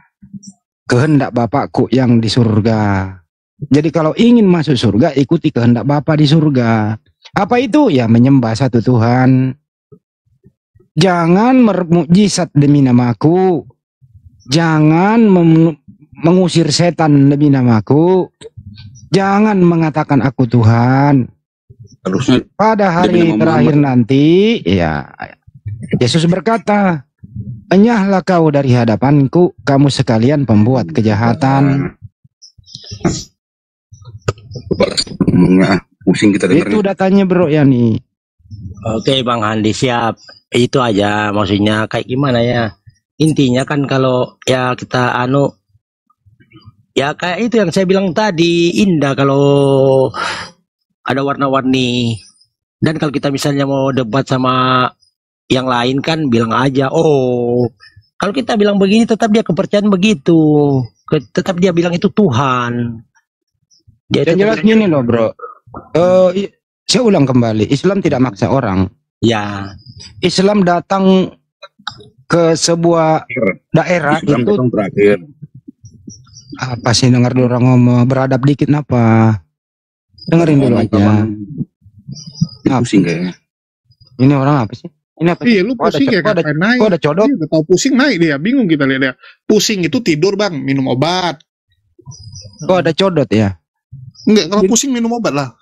S5: Kehendak Bapakku yang di surga. Jadi kalau ingin masuk surga, ikuti kehendak Bapa di surga. Apa itu? Ya menyembah satu Tuhan. Jangan bermukjizat demi namaku. Jangan mengusir setan demi namaku. Jangan mengatakan aku Tuhan. Pada hari terakhir nanti, ya Yesus berkata, enyahlah kau dari hadapanku, kamu sekalian pembuat kejahatan.
S3: Pusing kita dengarnya.
S5: Itu datanya bro ya nih.
S1: Oke Bang Handi, siap. Itu aja maksudnya, kayak gimana ya. Intinya kan kalau ya kita ya kayak itu yang saya bilang tadi, indah kalau ada warna-warni. Dan kalau kita misalnya mau debat sama yang lain kan bilang aja, oh kalau kita bilang begini tetap dia kepercayaan begitu, tetap dia bilang itu Tuhan. Dia
S5: Yang jelas gini loh bro, saya ulang kembali, Islam tidak maksa orang.
S1: Ya,
S5: Islam datang ke sebuah daerah
S3: Islam
S5: itu
S3: terakhir.
S5: apa sih, dengar dulu orang ngomong, beradab dikit apa? Dengerin dulu aja.
S3: Pusing kayaknya.
S5: Ini orang apa sih? Ini apa?
S4: Iya, lu pusing ya,
S5: ada,
S4: kapan naik?
S5: ada codot.
S4: Iya, udah tahu pusing naik dia, bingung kita lihat dia. Pusing itu tidur bang, minum obat.
S5: Kok ada codot ya?
S4: Enggak, kalau pusing minum obat lah.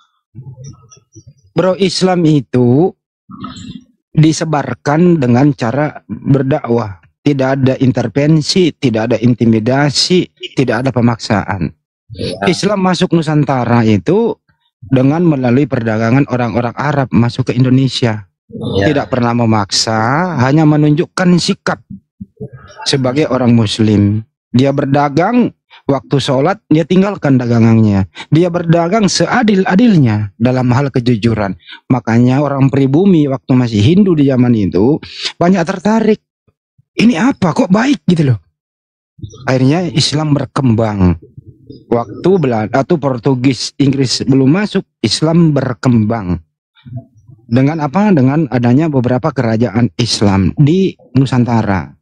S5: Bro, Islam itu disebarkan dengan cara berdakwah. Tidak ada intervensi, tidak ada intimidasi, tidak ada pemaksaan. Islam masuk Nusantara itu dengan melalui perdagangan orang-orang Arab masuk ke Indonesia. Tidak pernah memaksa, hanya menunjukkan sikap sebagai orang Muslim. Dia berdagang, waktu sholat dia tinggalkan dagangannya. Dia berdagang seadil-adilnya dalam hal kejujuran. Makanya orang pribumi waktu masih Hindu di zaman itu banyak tertarik. Ini apa kok baik gitu loh. Akhirnya Islam berkembang. Waktu Belanda atau Portugis, Inggris belum masuk, Islam berkembang. Dengan apa? Dengan adanya beberapa kerajaan Islam di Nusantara.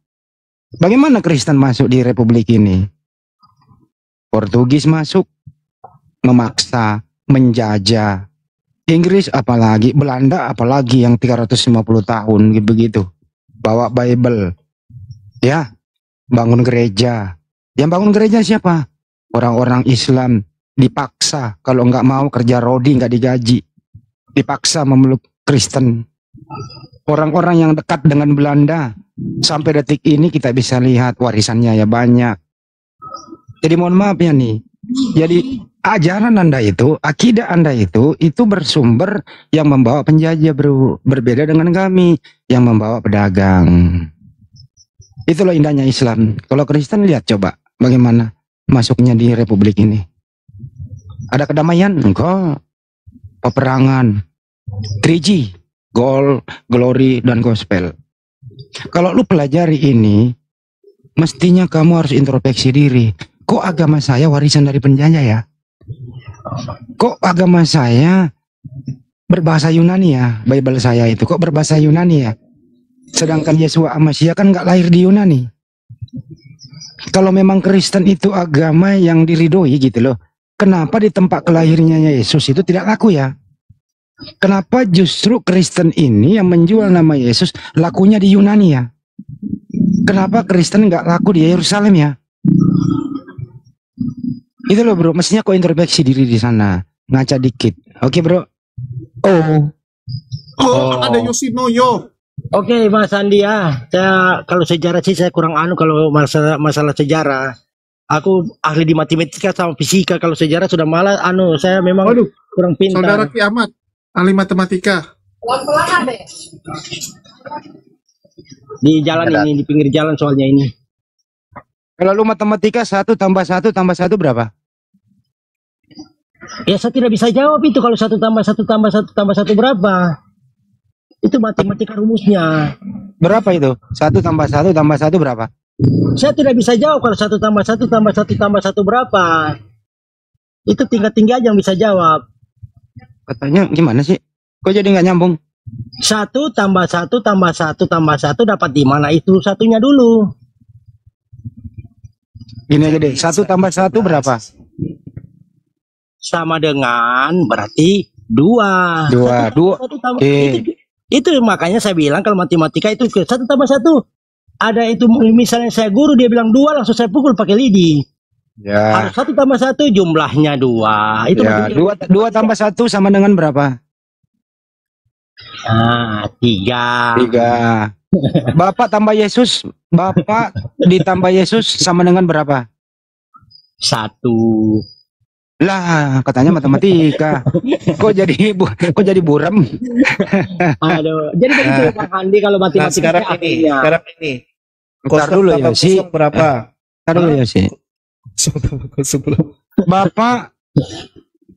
S5: Bagaimana Kristen masuk di Republik ini? Portugis masuk, memaksa, menjajah. Inggris apalagi, Belanda apalagi yang 350 tahun begitu. Bawa Bible. Ya, bangun gereja. Yang bangun gereja siapa? Orang-orang Islam. Dipaksa, kalau nggak mau kerja rodi nggak digaji. Dipaksa memeluk Kristen. Orang-orang yang dekat dengan Belanda, sampai detik ini kita bisa lihat warisannya ya banyak. Jadi mohon maaf ya nih. Jadi ajaran Anda itu, akidah Anda itu bersumber yang membawa penjajah bro. Berbeda dengan kami yang membawa pedagang. Itulah indahnya Islam. Kalau Kristen lihat coba bagaimana masuknya di Republik ini. Ada kedamaian? Enggak. Peperangan. 3G. Gold, glory, dan gospel. Kalau lu pelajari ini, mestinya kamu harus introspeksi diri. Kok agama saya warisan dari penjajah ya? Kok agama saya berbahasa Yunani ya? Bible saya itu kok berbahasa Yunani ya? Sedangkan Yesua Amasya kan nggak lahir di Yunani. Kalau memang Kristen itu agama yang diridhoi gitu loh, kenapa di tempat kelahirnya Yesus itu tidak laku ya? Kenapa justru Kristen ini yang menjual nama Yesus lakunya di Yunani ya? Kenapa Kristen nggak laku di Yerusalem ya? Itu loh bro, mestinya kau introspeksi diri di sana, ngaca dikit. Oke bro.
S4: Ada Yoshinoyo.
S1: oke Mas Andi ya. Saya kalau sejarah sih saya kurang kalau masalah sejarah. Aku ahli di matematika sama fisika. Kalau sejarah sudah malah saya memang
S4: Waduh,
S1: kurang
S4: saudara
S1: pintar.
S4: kiamat, ahli matematika.
S1: Di jalan ini, di pinggir jalan soalnya ini.
S5: Kalau lu matematika 1 tambah 1 tambah 1 berapa?
S1: Ya saya tidak bisa jawab itu kalau 1 tambah 1 tambah 1 tambah 1 berapa. Itu matematika rumusnya.
S5: Berapa itu? 1 tambah 1 tambah 1 berapa?
S1: Saya tidak bisa jawab kalau 1 tambah 1 tambah 1 tambah 1 berapa. Itu tingkat-tinggi aja yang bisa jawab.
S5: Katanya gimana sih? Kok jadi nggak nyambung?
S1: 1 tambah 1 tambah 1 tambah 1 dapat di mana itu satunya dulu.
S5: Gini aja deh. 1 tambah 1 berapa?
S1: Sama dengan berarti 2.
S5: 2.
S1: Itu makanya saya bilang kalau matematika itu 1 tambah 1. Ada itu misalnya saya guru dia bilang 2 langsung saya pukul pakai lidi.
S5: Ya.
S1: Harus 1 tambah 1 jumlahnya 2. Itu
S5: Ya, 2 tambah 1 sama dengan berapa?
S1: 3.
S5: 3. Bapak tambah Yesus, Bapak ditambah Yesus sama dengan berapa?
S1: 1.
S5: Lah, katanya matematika. Kok jadi buram?
S1: Aduh, jadi begitu Bang Andi kalau
S7: Nah,
S1: matematika
S7: sekarang ini.
S5: Ntar dulu ya,
S7: tambah
S5: sih.
S7: kosong berapa?
S5: Ntar dulu ya sih.
S7: Kosong tambah kosong berapa?
S5: Bapak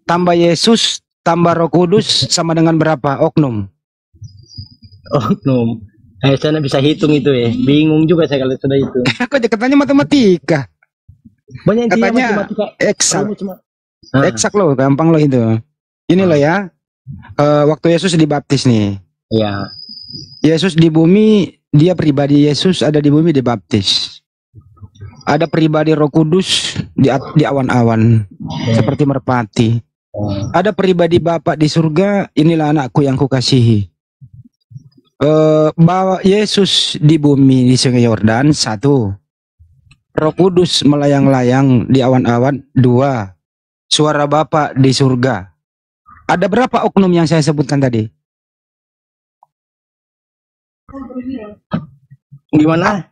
S5: tambah Yesus tambah Roh Kudus sama dengan berapa? Oknum.
S1: Oknum. Saya nggak bisa hitung itu ya. Bingung juga saya kalau sudah itu.
S5: Kok katanya matematika?
S1: Banyak intinya
S5: Katanya
S1: matematika.
S5: eksak.
S1: Ah.
S5: Eksak loh, gampang loh itu. Ini loh ya. Waktu Yesus dibaptis nih.
S1: Ya.
S5: Yesus di bumi, dia pribadi Yesus ada di bumi dibaptis. Ada pribadi Roh Kudus di awan-awan seperti merpati. Ada pribadi Bapa di surga, inilah anakku yang kukasihi. Bawa Yesus di bumi di Sungai Yordan 1. Roh Kudus melayang-layang di awan-awan 2. Suara Bapa di surga. Ada berapa oknum yang saya sebutkan tadi?
S1: Gimana?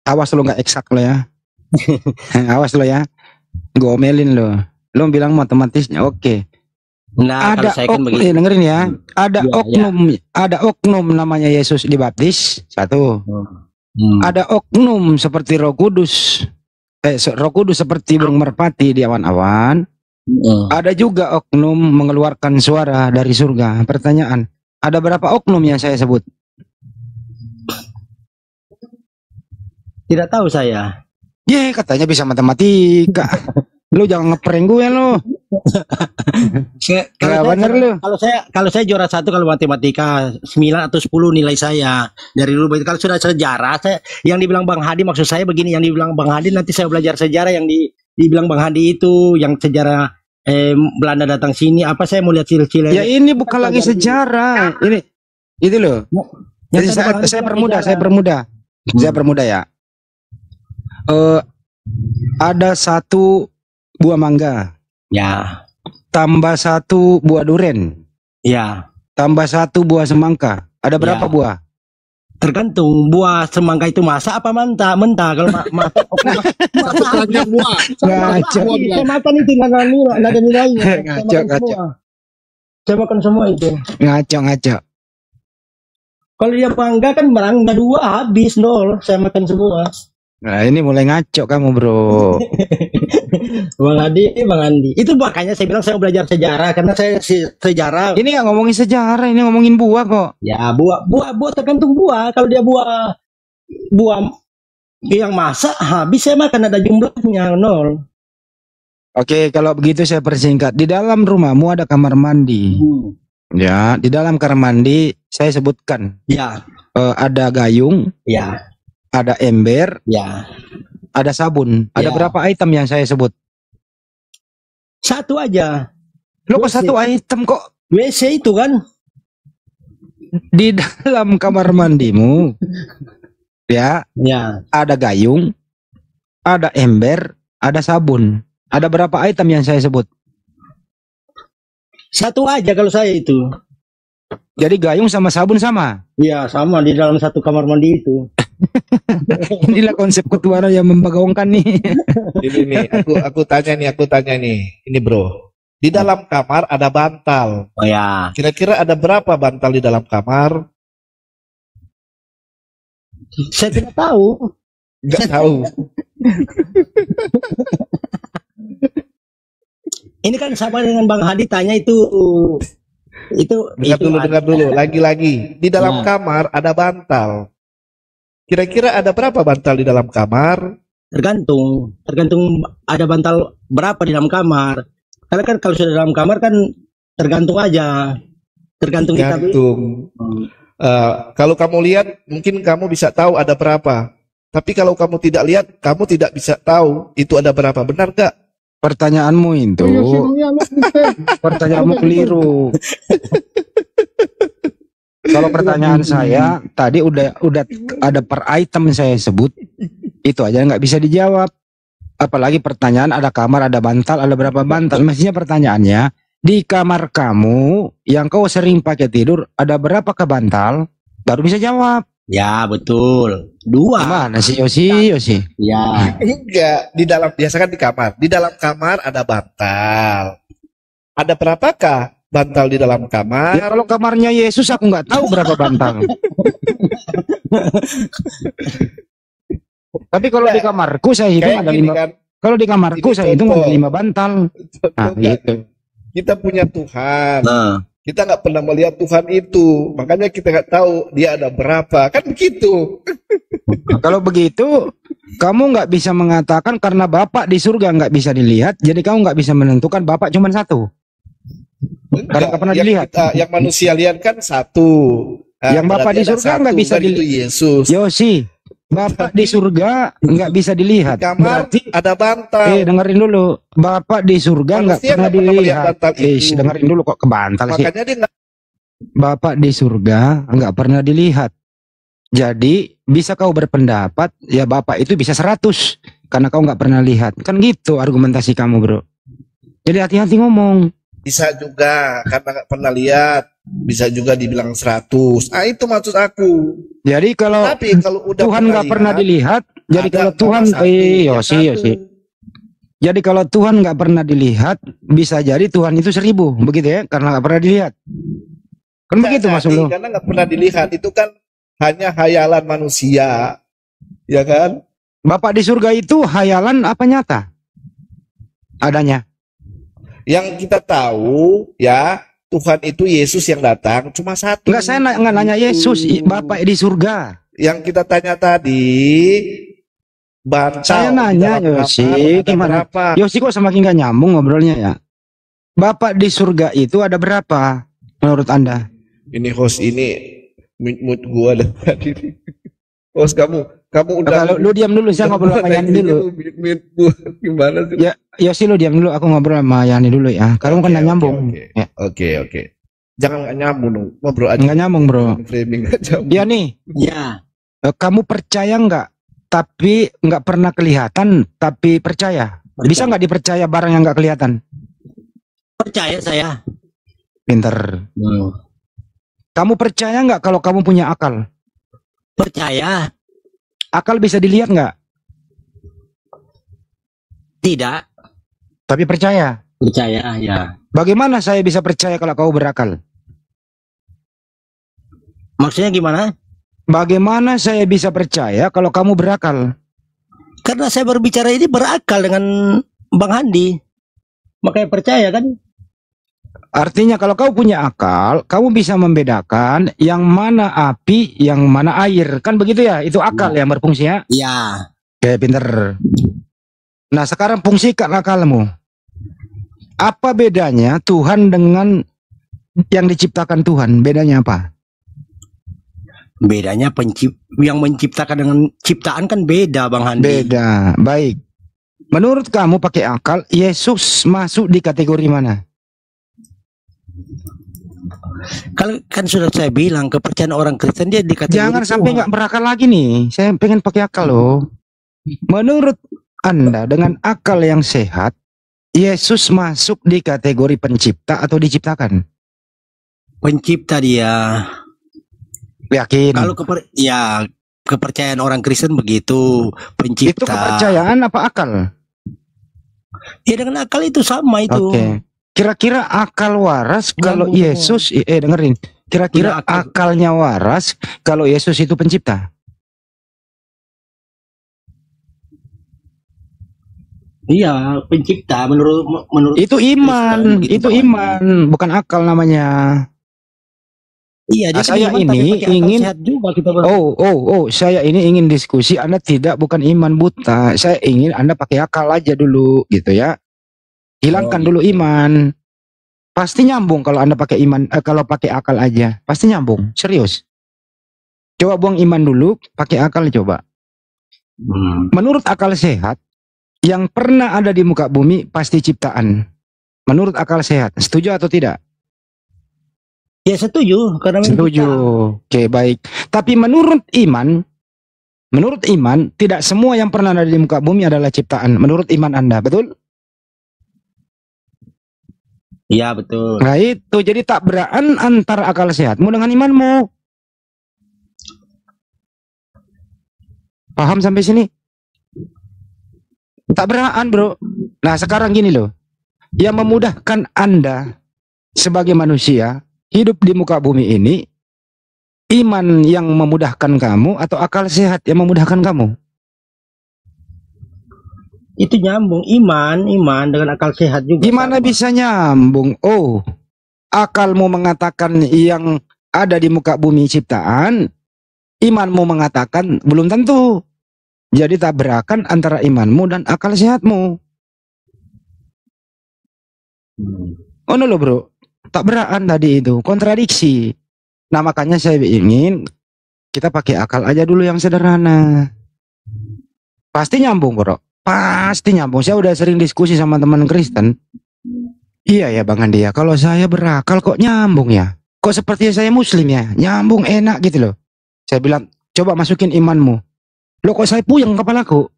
S5: Awas lo nggak eksak lo ya. Awas lo ya. Gue omelin lo. Lo bilang matematisnya oke.
S1: Nah, kalau saya kan begitu.
S5: Dengerin ya. Ada
S1: Ya,
S5: ada oknum namanya Yesus dibaptis 1. Ada oknum seperti Roh Kudus. Roh Kudus seperti burung merpati di awan-awan. Ada juga oknum mengeluarkan suara dari surga. Pertanyaan, ada berapa oknum yang saya sebut?
S1: Tidak tahu saya.
S5: Katanya bisa matematika. Lu jangan ngeprank gue lu. Bener lu.
S1: Kalau saya juara 1 kalau matematika 9 atau 10 nilai saya dari dulu. Kalau sudah sejarah, saya yang dibilang Bang Hadi maksud saya begini, yang dibilang Bang Hadi nanti saya belajar sejarah yang dibilang Bang Hadi itu yang sejarah Belanda datang sini apa saya mau lihat silsilah.
S5: Ya ini bukan lagi sejarah. Ini itu loh. Jadi saya permudah ya. Ada 1 buah mangga.
S1: Ya.
S5: Tambah 1 buah duren.
S1: Ya.
S5: Tambah 1 buah semangka. Ada berapa buah?
S1: Tergantung buah semangka itu masak apa mentah. Kalau masak
S2: Banyak buah.
S5: Ngaco.
S1: saya makan itu nggak ada nilainya.
S5: Ngaco.
S1: Saya makan semua itu.
S5: Ngaco.
S1: Kalau dia mangga kan mangga 2 habis 0. Saya makan semua.
S5: Nah ini mulai ngaco kamu bro.
S1: Bang Andi. Itu makanya saya bilang saya mau belajar sejarah karena saya sejarah.
S5: Ini nggak ngomongin sejarah, ini ngomongin buah kok.
S1: Ya buah tergantung buah. Kalau dia buah yang masak habis saya makan ada jumlahnya 0.
S5: Oke, kalau begitu saya persingkat. Di dalam rumahmu ada kamar mandi. Ya, di dalam kamar mandi saya sebutkan.
S1: Ya.
S5: Ada gayung.
S1: Ya.
S5: Ada ember.
S1: Ya.
S5: Ada sabun. Ada berapa item yang saya sebut?
S1: 1 aja.
S5: Lo kok 1 item kok?
S1: WC itu kan.
S5: Di dalam kamar mandimu. Ya. Ada gayung. Ada ember. Ada sabun. Ada berapa item yang saya sebut?
S1: 1 aja kalau saya itu.
S5: Jadi gayung sama sabun sama?
S1: Iya sama di dalam 1 kamar mandi itu.
S5: Inilah konsep ketuaran yang membagongkan nih.
S7: Ini nih, aku tanya nih. Ini bro. Di dalam kamar ada bantal.
S1: Oh ya.
S7: Kira-kira ada berapa bantal di dalam kamar?
S1: Saya tidak tahu.
S7: Nggak tahu.
S1: Ini kan sama dengan Bang Hadi tanya itu
S7: Dengar dulu. Lagi-lagi di dalam
S1: Nah.
S7: kamar ada bantal. Kira-kira ada berapa bantal di dalam kamar?
S1: tergantung ada bantal berapa di dalam kamar. Karena kan kalau sudah dalam kamar kan tergantung aja. Tergantung kita.
S7: Gantung. Kalau kamu lihat, mungkin kamu bisa tahu ada berapa. Tapi kalau kamu tidak lihat, kamu tidak bisa tahu itu ada berapa. Benar gak?
S5: Pertanyaanmu itu, pertanyaanmu keliru. Kalau pertanyaan saya tadi udah ada per item saya sebut, itu aja nggak bisa dijawab. Apalagi pertanyaan ada kamar, ada bantal, ada berapa bantal. Mestinya pertanyaannya, di kamar kamu yang kau sering pakai tidur ada berapa ke bantal? Baru bisa jawab.
S1: Ya betul. 2.
S5: Mana sih Yosi?
S1: Ya.
S7: Enggak. Di dalam, biasa kan di kamar. Di dalam kamar ada bantal. Ada berapakah bantal di dalam kamar?
S5: Ya kalau kamarnya Yesus aku nggak tahu berapa bantal. Tapi kalau di kamarku saya hitung
S7: Kayak
S5: ada
S7: gini
S5: 5.
S7: kan.
S5: Kalau di kamarku
S7: Ini
S5: saya hitung
S7: contoh.
S5: ada 5 bantal. Nah, gitu.
S7: Kita punya Tuhan.
S1: Nah.
S7: Kita nggak pernah melihat Tuhan itu. Makanya kita nggak tahu dia ada berapa. Kan begitu.
S5: Kalau begitu, kamu nggak bisa mengatakan karena Bapak di surga nggak bisa dilihat, jadi kamu nggak bisa menentukan Bapak cuma satu. Karena nggak pernah
S7: yang
S5: dilihat.
S7: yang manusia lihat kan satu. Nah,
S5: Yang Bapak
S7: berarti
S5: di
S7: ada
S5: surga
S7: satu,
S5: nggak bisa
S7: dan itu
S5: dilihat.
S7: Yesus.
S5: Yosi, Bapak di surga nggak bisa dilihat.
S7: Di kamar
S5: Berarti,
S7: ada bantal.
S5: dengerin dulu. Bapak di surga nggak
S7: Manusia
S5: pernah
S7: nggak pernah melihat
S5: dilihat.
S7: bantal itu.
S5: Dengerin dulu kok ke bantal sih.
S7: Makanya dia nggak.
S5: Bapak di surga nggak pernah dilihat. Jadi bisa kau berpendapat ya Bapak itu bisa 100 karena kau nggak pernah lihat. Kan gitu argumentasi kamu, bro. Jadi hati-hati ngomong.
S7: Bisa juga karena nggak pernah lihat. Bisa juga dibilang 100. Ah, itu maksud aku.
S5: Jadi kalau
S7: Tapi kalau udah
S5: Tuhan nggak pernah dilihat, jadi
S7: ada
S5: kalau
S7: tambah
S5: Tuhan,
S7: satu, ya
S5: Yosi.
S7: satu.
S5: Jadi kalau Tuhan nggak pernah dilihat, bisa jadi Tuhan itu 1000, begitu ya? Karena nggak pernah dilihat. Kan
S7: Nggak
S5: begitu
S7: jadi,
S5: maksud lu?
S7: karena nggak pernah dilihat. Itu kan hanya hayalan manusia. Ya kan?
S5: Bapak di surga itu hayalan apa nyata? Adanya.
S7: Yang kita tahu ya, Tuhan itu Yesus yang datang cuma satu.
S5: Enggak, saya nggak nanya Yesus, Bapak di surga.
S7: Yang kita tanya tadi, bantal.
S5: Saya nanya
S7: di dalam
S5: Yosi,
S7: kamar ada
S5: gimana?
S7: berapa?
S5: Yosi kok semakin nggak nyambung ngobrolnya ya? Bapak di surga itu ada berapa menurut Anda?
S7: Ini host ini mood gua dari tadi. Host kamu udah.
S5: Kalau lu diam dulu, saya ngobrol sama Yani dulu.
S7: Mute gua gimana sih?
S5: Ya, Yosi lu diam dulu, aku ngobrol sama Yani dulu ya. Kalau kan nggak nyambung. Ya.
S7: Oke. Jangan nggak nyambung dong. Ngobrol aja.
S5: Nggak nyambung, bro.
S7: Framing nggak nyambung.
S5: Ya nih,
S1: Ya.
S5: kamu percaya nggak? Tapi nggak pernah kelihatan, tapi percaya. Bisa nggak dipercaya barang yang nggak kelihatan?
S1: Percaya saya.
S5: Pinter.
S1: Hmm.
S5: Kamu percaya nggak kalau kamu punya akal?
S1: Percaya.
S5: Akal bisa dilihat nggak?
S1: Tidak.
S5: Tapi percaya.
S1: Percaya ya.
S5: Bagaimana saya bisa percaya kalau kamu berakal?
S1: Maksudnya gimana?
S5: Bagaimana saya bisa percaya kalau kamu berakal?
S1: Karena saya berbicara ini berakal dengan Bang Handi. Makanya percaya kan?
S5: Artinya kalau kau punya akal, kamu bisa membedakan yang mana api, yang mana air. Kan begitu ya? Itu akal yang berfungsi ya?
S1: Ya.
S5: Oke, pinter. Nah, sekarang fungsikan akalmu. Apa bedanya Tuhan dengan yang diciptakan Tuhan? Bedanya apa?
S1: Bedanya yang menciptakan dengan ciptaan kan beda, Bang Handi.
S5: Beda. Baik. Menurut kamu pakai akal, Yesus masuk di kategori mana?
S1: Kalau kan sudah saya bilang kepercayaan orang Kristen dia di kategori
S5: Jangan
S1: Tuhan.
S5: sampai nggak berakal lagi nih. Saya pengen pakai akal loh. Menurut Anda dengan akal yang sehat, Yesus masuk di kategori pencipta atau diciptakan?
S1: Pencipta dia.
S5: Yakin?
S1: Kalau kepercayaan orang Kristen begitu, pencipta.
S5: Itu kepercayaan apa akal?
S1: Ya dengan akal itu sama itu.
S5: Oke. Kira-kira akal waras kalau
S1: Nyambung
S5: Yesus, dengerin. Kira-kira
S1: Punya akal.
S5: akalnya waras kalau Yesus itu pencipta?
S1: Iya, pencipta menurut
S5: Itu iman,
S1: Kristen begitu
S5: itu
S1: Bang Andi.
S5: iman, bukan akal namanya.
S1: Iya, dia kan
S5: Saya
S1: iman tapi
S5: ini
S1: pakai akal
S5: ingin,
S1: sehat juga kita Bang.
S5: saya ini ingin diskusi. Anda tidak, bukan iman buta. Saya ingin Anda pakai akal aja dulu, gitu ya. Hilangkan dulu
S1: gitu.
S5: iman. Pasti nyambung kalau Anda pakai iman, kalau pakai akal aja, pasti nyambung. Serius. Coba buang iman dulu, pakai akal coba. Menurut akal sehat, yang pernah ada di muka bumi pasti ciptaan. Menurut akal sehat, setuju atau tidak?
S1: Ya setuju karena memang
S5: Setuju. Oke, baik. Tapi menurut iman, tidak semua yang pernah ada di muka bumi adalah ciptaan. Menurut iman Anda, betul?
S1: Iya betul.
S5: Nah itu, jadi tak beraan antara akal sehatmu dengan imanmu. Paham sampai sini? Tak beraan, bro. Nah sekarang gini loh, yang memudahkan Anda sebagai manusia hidup di muka bumi ini, iman yang memudahkan kamu atau akal sehat yang memudahkan kamu?
S1: Itu nyambung iman dengan akal sehat juga.
S5: Gimana
S1: sama.
S5: bisa nyambung? Oh, akalmu mengatakan yang ada di muka bumi ciptaan, imanmu mengatakan belum tentu. Jadi tabrakan antara imanmu dan akal sehatmu. Oh no lo bro, tabrakan tadi itu, kontradiksi. Nah makanya saya ingin kita pakai akal aja dulu yang sederhana. Pasti nyambung bro, pasti nyambung. Saya udah sering diskusi sama teman Kristen. Iya ya Bang Andi ya, kalau saya berakal kok nyambung ya. Kok seperti saya muslim ya, nyambung enak gitu loh. Saya bilang, coba masukin imanmu. Loh kok saya puyeng kepalaku.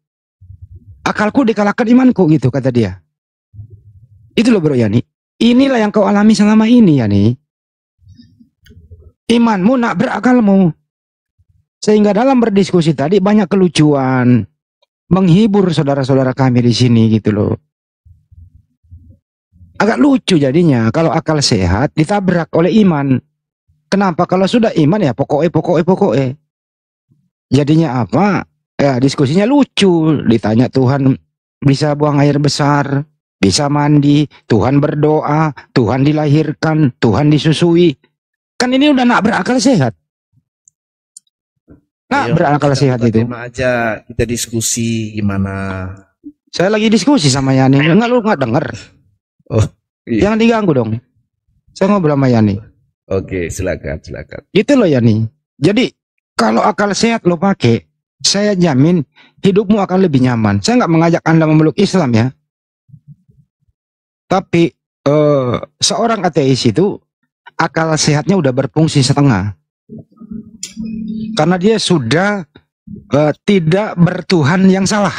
S5: Akalku dikalahkan imanku gitu kata dia. Itu loh bro Yani. Inilah yang kau alami selama ini Yani. Imanmu nak berakalmu. Sehingga dalam berdiskusi tadi banyak kelucuan. Menghibur saudara-saudara kami di sini gitu loh. Agak lucu jadinya kalau akal sehat ditabrak oleh iman. Kenapa? Kalau sudah iman ya pokoknya. Jadinya apa? Ya diskusinya lucu. Ditanya Tuhan bisa buang air besar, bisa mandi, Tuhan berdoa, Tuhan dilahirkan, Tuhan disusui. Kan ini udah nak berakal sehat. Nak berakal sehat itu.
S7: Tema aja kita diskusi gimana.
S5: Saya lagi diskusi sama Yani. Enggak, lu nggak denger.
S7: Oh, iya.
S5: Jangan diganggu dong. Saya ngobrol sama Yani.
S7: Oke, silakan.
S5: Gitu loh Yani. Jadi kalau akal sehat lo pakai, saya jamin hidupmu akan lebih nyaman. Saya nggak mengajak Anda memeluk Islam ya. Tapi seorang ateis itu akal sehatnya udah berfungsi setengah. Karena dia sudah tidak bertuhan yang salah.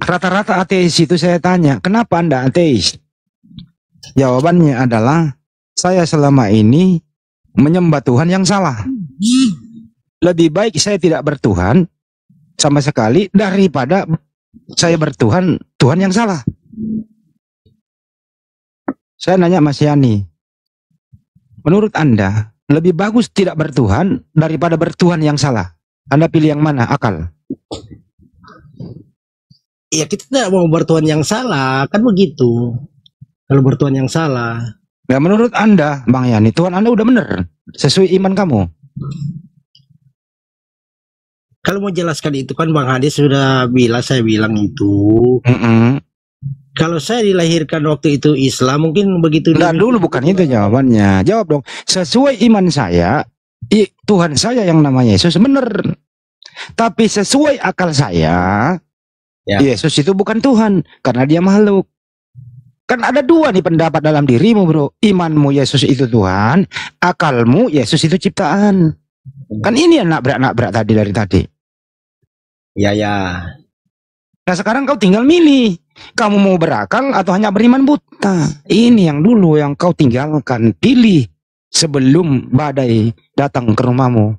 S5: Rata-rata ateis itu saya tanya, kenapa Anda ateis? Jawabannya adalah, saya selama ini menyembah Tuhan yang salah. Lebih baik saya tidak bertuhan sama sekali daripada saya bertuhan Tuhan yang salah. Saya nanya Mas Yani, menurut Anda lebih bagus tidak bertuhan daripada bertuhan yang salah? Anda pilih yang mana? Akal?
S1: Ya kita tidak mau bertuhan yang salah, kan begitu. Kalau bertuhan yang salah.
S5: Ya menurut Anda, Bang Yani, Tuhan Anda udah bener sesuai iman kamu.
S1: Kalau mau jelaskan itu kan Bang Hadi sudah saya bilang itu. Kalau saya dilahirkan waktu itu Islam mungkin begitu.
S5: Enggak dulu, bukan itu jawabannya. Jawab dong. Sesuai iman saya, Tuhan saya yang namanya Yesus bener. Tapi sesuai akal saya, Yesus itu bukan Tuhan karena dia makhluk. Kan ada dua nih pendapat dalam dirimu bro. Imanmu Yesus itu Tuhan, akalmu Yesus itu ciptaan. Kan ini yang nabrak tadi dari tadi.
S1: Ya.
S5: Nah sekarang kau tinggal milih. Kamu mau berakal atau hanya beriman buta? Ini yang dulu yang kau tinggalkan. Pilih sebelum badai datang ke rumahmu.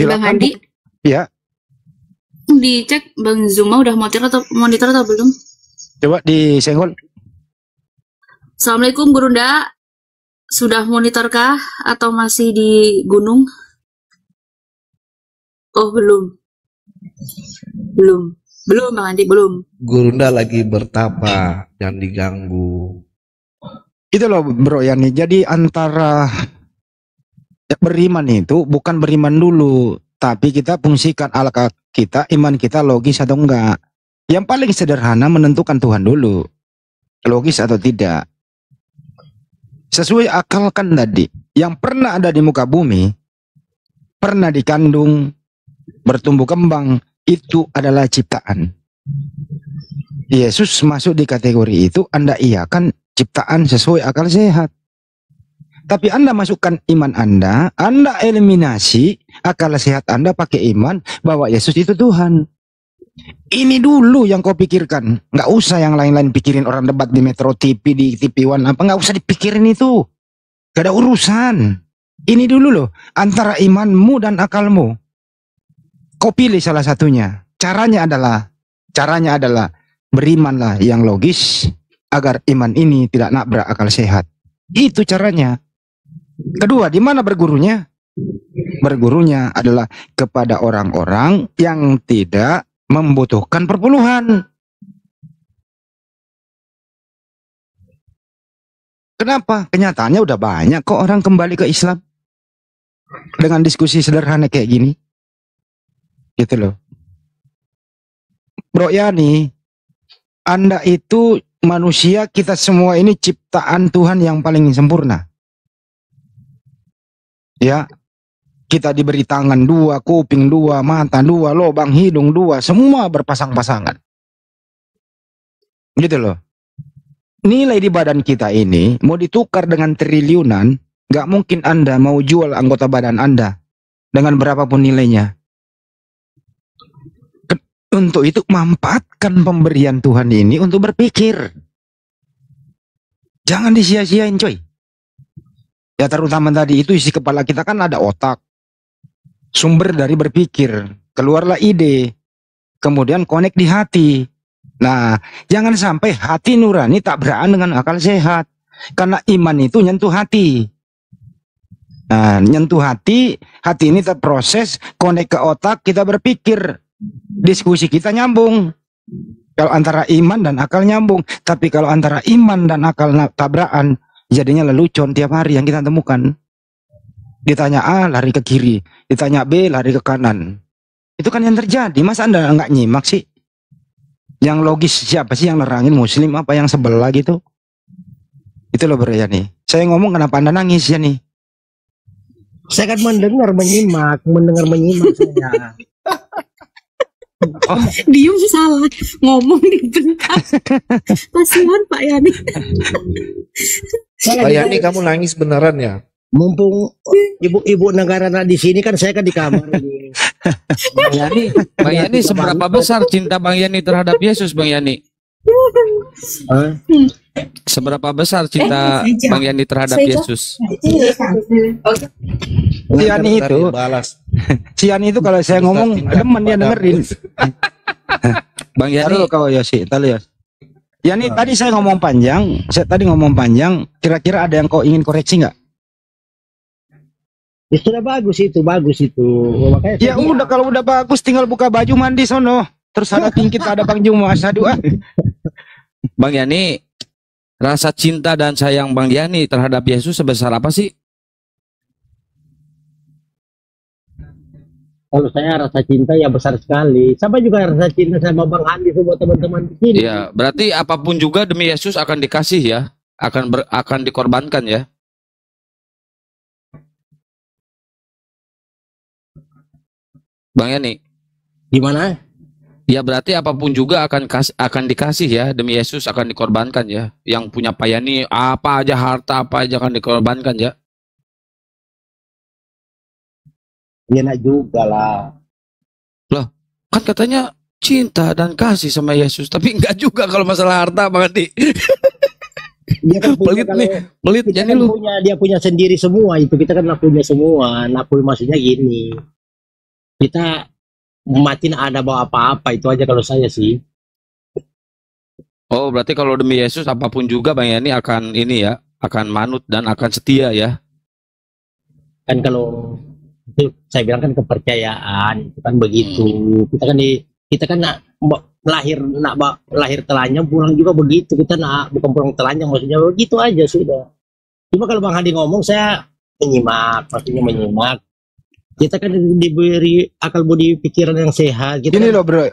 S8: Bang Hadi?
S5: Ya.
S8: Dicek Bang Zuma udah monitor atau belum?
S5: Coba disenggol.
S8: Assalamualaikum Gurunda. Sudah monitorkah atau masih di gunung? Oh, belum. Belum, Bang Andi, belum.
S7: Gurunda lagi bertapa, jangan diganggu.
S5: Itu loh Bro Yani. Jadi antara beriman itu bukan beriman dulu, tapi kita fungsikan akal kita, iman kita logis atau enggak. Yang paling sederhana menentukan Tuhan dulu, logis atau tidak. Sesuai akal kan tadi, yang pernah ada di muka bumi, pernah dikandung, bertumbuh kembang, itu adalah ciptaan. Yesus masuk di kategori itu, Anda iakan ciptaan sesuai akal sehat. Tapi Anda masukkan iman Anda eliminasi akal sehat Anda pakai iman bahwa Yesus itu Tuhan. Ini dulu yang kau pikirkan. Nggak usah yang lain-lain pikirin, orang debat di Metro TV, di TV One apa, nggak usah dipikirin itu. Gak ada urusan. Ini dulu loh, antara imanmu dan akalmu. Kau pilih salah satunya. Caranya adalah berimanlah yang logis agar iman ini tidak nabrak akal sehat. Itu caranya. Kedua, di mana bergurunya? Bergurunya adalah kepada orang-orang yang tidak membutuhkan perpuluhan. Kenapa? Kenyataannya udah banyak kok orang kembali ke Islam dengan diskusi sederhana kayak gini. Gitu loh. Bro Yani, Anda itu manusia, kita semua ini ciptaan Tuhan yang paling sempurna. Ya, kita diberi tangan dua, kuping dua, mata dua, lubang hidung dua, semua berpasang-pasangan. Gitu loh. Nilai di badan kita ini mau ditukar dengan triliunan, nggak mungkin Anda mau jual anggota badan Anda dengan berapapun nilainya. Untuk itu manfaatkan pemberian Tuhan ini untuk berpikir. Jangan disia-siain coy. Ya terutama tadi itu isi kepala kita kan ada otak. Sumber dari berpikir. Keluarlah ide. Kemudian connect di hati. Nah, jangan sampai hati nurani tabrakan dengan akal sehat. Karena iman itu nyentuh hati. Nah, nyentuh hati ini terproses, connect ke otak, kita berpikir. Diskusi kita nyambung. Kalau antara iman dan akal nyambung. Tapi kalau antara iman dan akal tabrakan, jadinya lelucon tiap hari yang kita temukan. Ditanya A, lari ke kiri. Ditanya B, lari ke kanan. Itu kan yang terjadi. Masa Anda nggak nyimak sih? Yang logis siapa sih yang nerangin, Muslim apa yang sebelah gitu? Itu loh Bro Yani. Saya ngomong kenapa Anda nangis ya nih?
S1: Saya kan mendengar menyimak saya.
S8: Oh. Diem salah, ngomong dibentak. Kasihan Pak Yani.
S7: Pak Yani, kamu nangis beneran ya?
S1: Mumpung ibu-ibu negara di sini kan saya kan di kamar ini.
S2: Bang Yani seberapa besar cinta Bang Yani terhadap Yesus, Bang Yani? Seberapa besar cinta Bang Yani terhadap Yesus?
S5: Si Yani itu, si Yani itu kalau saya ngomong demen dia dengerin.
S2: Bang Yani,
S5: taruh kau Yosi, taruh Yos. Yani tadi saya ngomong panjang, kira-kira ada yang kau ingin koreksi nggak?
S1: Ya, sudah bagus itu. Makanya
S5: ya udah, kalau udah bagus tinggal buka baju mandi sono. Terus ada kita ada Bang Juma Asyadu.
S2: Bang Yani, rasa cinta dan sayang Bang Yani terhadap Yesus sebesar apa sih?
S1: Kalau saya rasa cinta ya besar sekali. Sama juga rasa cinta sama Bang Andi semua teman-teman di sini.
S2: Iya, berarti apapun juga demi Yesus akan dikasih ya, akan dikorbankan ya. Bang Yani,
S1: gimana?
S2: Ya berarti apapun juga akan dikasih ya, demi Yesus akan dikorbankan ya. Yang punya Pak Yani apa aja, harta apa aja akan dikorbankan ya.
S1: Ya nak juga lah.
S2: Loh, kan katanya cinta dan kasih sama Yesus, tapi enggak juga kalau masalah harta Bang Andi.
S1: Dia kan punya,
S2: pelit
S1: kita
S2: jadi
S1: kan
S2: lu.
S1: Dia punya sendiri semua itu, kita kan punya semua. Nakul maksudnya gini. Kita mati ada bawa apa-apa, itu aja kalau saya sih.
S2: Oh, berarti kalau demi Yesus apapun juga Bang Yani akan ini ya, akan manut dan akan setia ya.
S1: Kan kalau Itu saya bilang kan kepercayaan, itu kan begitu. Kita kan lahir telanjang, pulang juga begitu. Kita bukan pulang telanjang, maksudnya begitu aja sudah. Cuma kalau Bang Hadi ngomong saya menyimak, maksudnya menyimak. Kita kan diberi akal budi pikiran yang sehat.
S5: Ini loh bro,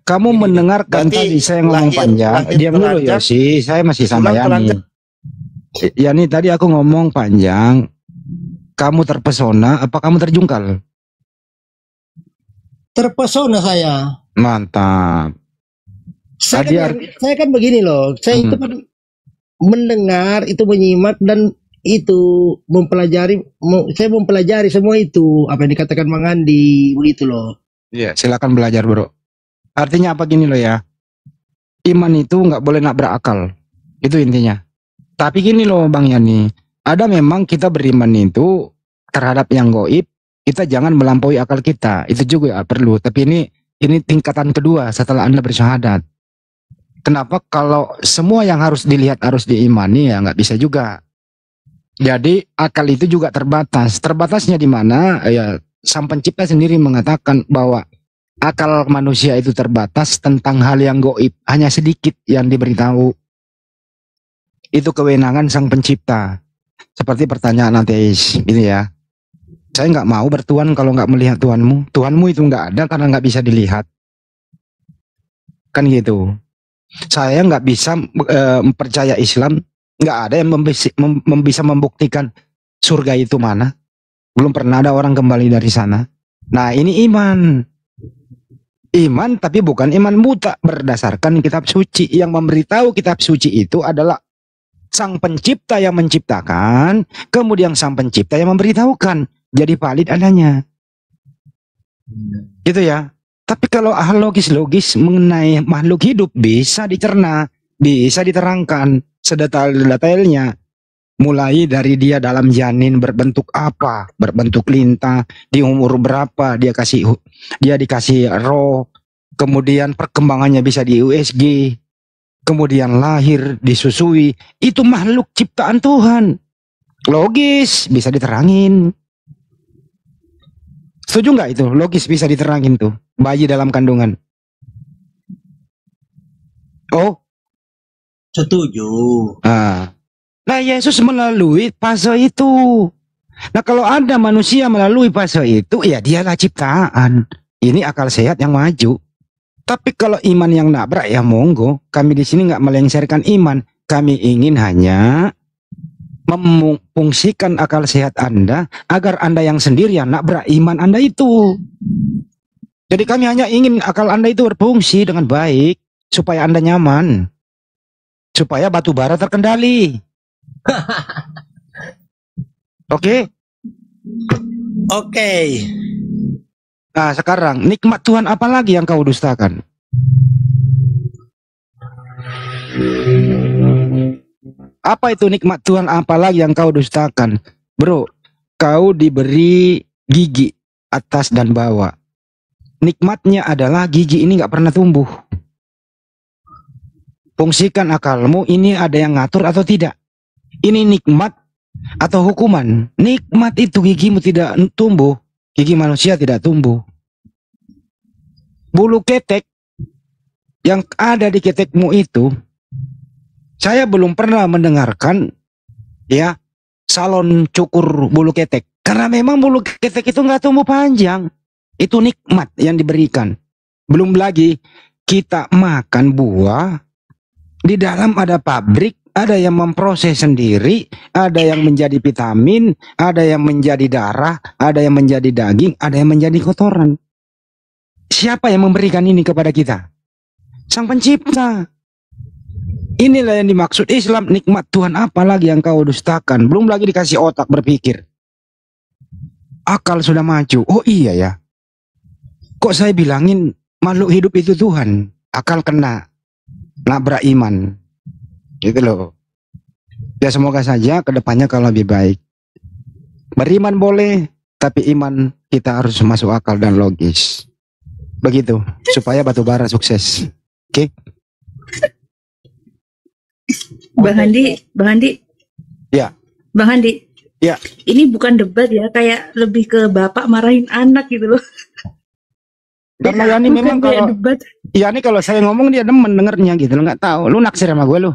S5: kamu mendengarkan tadi saya ngomong panjang. Diam dulu ya sih, saya masih sama Yani. Yani tadi aku ngomong panjang. Kamu terpesona, apa kamu terjungkal?
S1: Terpesona saya.
S5: Mantap.
S1: Saya kan begini loh, saya itu kan mendengar, itu menyimak dan itu mempelajari. Saya mempelajari semua itu apa yang dikatakan Bang Andi begitu loh.
S5: Iya, silakan belajar bro. Artinya apa gini loh ya? Iman itu nggak boleh nabrak akal, itu intinya. Tapi gini loh Bang Yani, ada memang kita beriman itu terhadap yang gaib, kita jangan melampaui akal kita. Itu juga perlu. Tapi ini tingkatan kedua setelah Anda bersyahadat. Kenapa kalau semua yang harus dilihat harus diimani ya nggak bisa juga. Jadi akal itu juga terbatas. Terbatasnya di mana? Ya Sang Pencipta sendiri mengatakan bahwa akal manusia itu terbatas tentang hal yang gaib, hanya sedikit yang diberitahu. Itu kewenangan Sang Pencipta. Seperti pertanyaan ateis ini ya. Saya nggak mau bertuhan kalau nggak melihat Tuhanmu. Tuhanmu itu nggak ada karena nggak bisa dilihat. Kan gitu. Saya nggak bisa percaya Islam. Nggak ada yang bisa membuktikan surga itu mana. Belum pernah ada orang kembali dari sana. Nah ini iman. Iman tapi bukan iman buta. Berdasarkan kitab suci. Yang memberitahu kitab suci itu adalah Sang Pencipta yang menciptakan. Kemudian Sang Pencipta yang memberitahukan. Jadi valid adanya. Gitu ya. Tapi kalau hal logis-logis mengenai makhluk hidup bisa dicerna, bisa diterangkan sedetail-detailnya. Mulai dari dia dalam janin berbentuk apa, berbentuk lintah, di umur berapa dia dikasih roh, kemudian perkembangannya bisa di USG, kemudian lahir, disusui, itu makhluk ciptaan Tuhan. Logis, bisa diterangin. Setuju nggak itu? Logis bisa diterangin tuh. Bayi dalam kandungan. Oh?
S1: Setuju.
S5: Nah Yesus melalui fase itu. Nah kalau ada manusia melalui fase itu, ya dialah ciptaan. Ini akal sehat yang maju. Tapi kalau iman yang nabrak, ya monggo. Kami di sini nggak melengsarkan iman. Kami ingin hanya memfungsikan akal sehat Anda agar Anda yang sendirian nabrak iman Anda itu. Jadi kami hanya ingin akal Anda itu berfungsi dengan baik supaya Anda nyaman, supaya batu bara terkendali. Oke?
S1: Oke.
S5: Nah sekarang nikmat Tuhan apa lagi yang kau dustakan? Apa itu nikmat Tuhan apalagi yang kau dustakan? Bro, kau diberi gigi atas dan bawah. Nikmatnya adalah gigi ini nggak pernah tumbuh. Fungsikan akalmu, ini ada yang ngatur atau tidak? Ini nikmat atau hukuman? Nikmat itu gigimu tidak tumbuh. Gigi manusia tidak tumbuh. Bulu ketek yang ada di ketekmu itu, saya belum pernah mendengarkan ya salon cukur bulu ketek. Karena memang bulu ketek itu nggak tumbuh panjang. Itu nikmat yang diberikan. Belum lagi kita makan buah, di dalam ada pabrik, ada yang memproses sendiri, ada yang menjadi vitamin, ada yang menjadi darah, ada yang menjadi daging, ada yang menjadi kotoran. Siapa yang memberikan ini kepada kita? Sang Pencipta. Inilah yang dimaksud Islam, nikmat Tuhan apalagi yang kau dustakan. Belum lagi dikasih otak berpikir. Akal sudah maju. Oh iya ya. Kok saya bilangin makhluk hidup itu Tuhan? Akal kena. Nabrak iman. Gitu loh. Ya semoga saja kedepannya kalau lebih baik. Beriman boleh, tapi iman kita harus masuk akal dan logis. Begitu. Supaya batu bara sukses. Oke?
S8: Bang Andi.
S5: Ya.
S8: Bang Andi,
S5: Ya.
S8: Ini bukan debat ya, kayak lebih ke bapak marahin anak gitu loh.
S5: Karena Yani
S8: Bukan
S5: memang
S8: kayak
S5: kalau
S8: debat.
S5: Yani kalau saya ngomong dia demen dengernya gitu lo, nggak tahu. Lu naksir sama gue lu.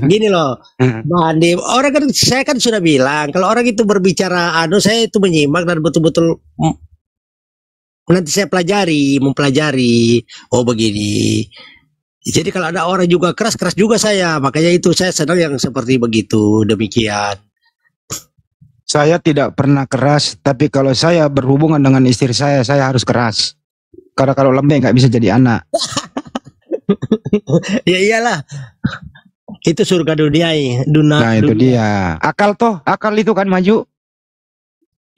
S1: Gini loh, Bang Andi, orang kan saya kan sudah bilang kalau orang itu berbicara saya itu menyimak dan betul-betul nanti saya mempelajari. Oh begini. Jadi kalau ada orang juga keras juga saya. Makanya itu saya senang yang seperti begitu, demikian.
S5: Saya tidak pernah keras, tapi kalau saya berhubungan dengan istri saya harus keras. Karena kalau lembek nggak bisa jadi anak.
S1: Ya iyalah. Itu surga dunia.
S5: Nah itu dia. Akal itu kan maju.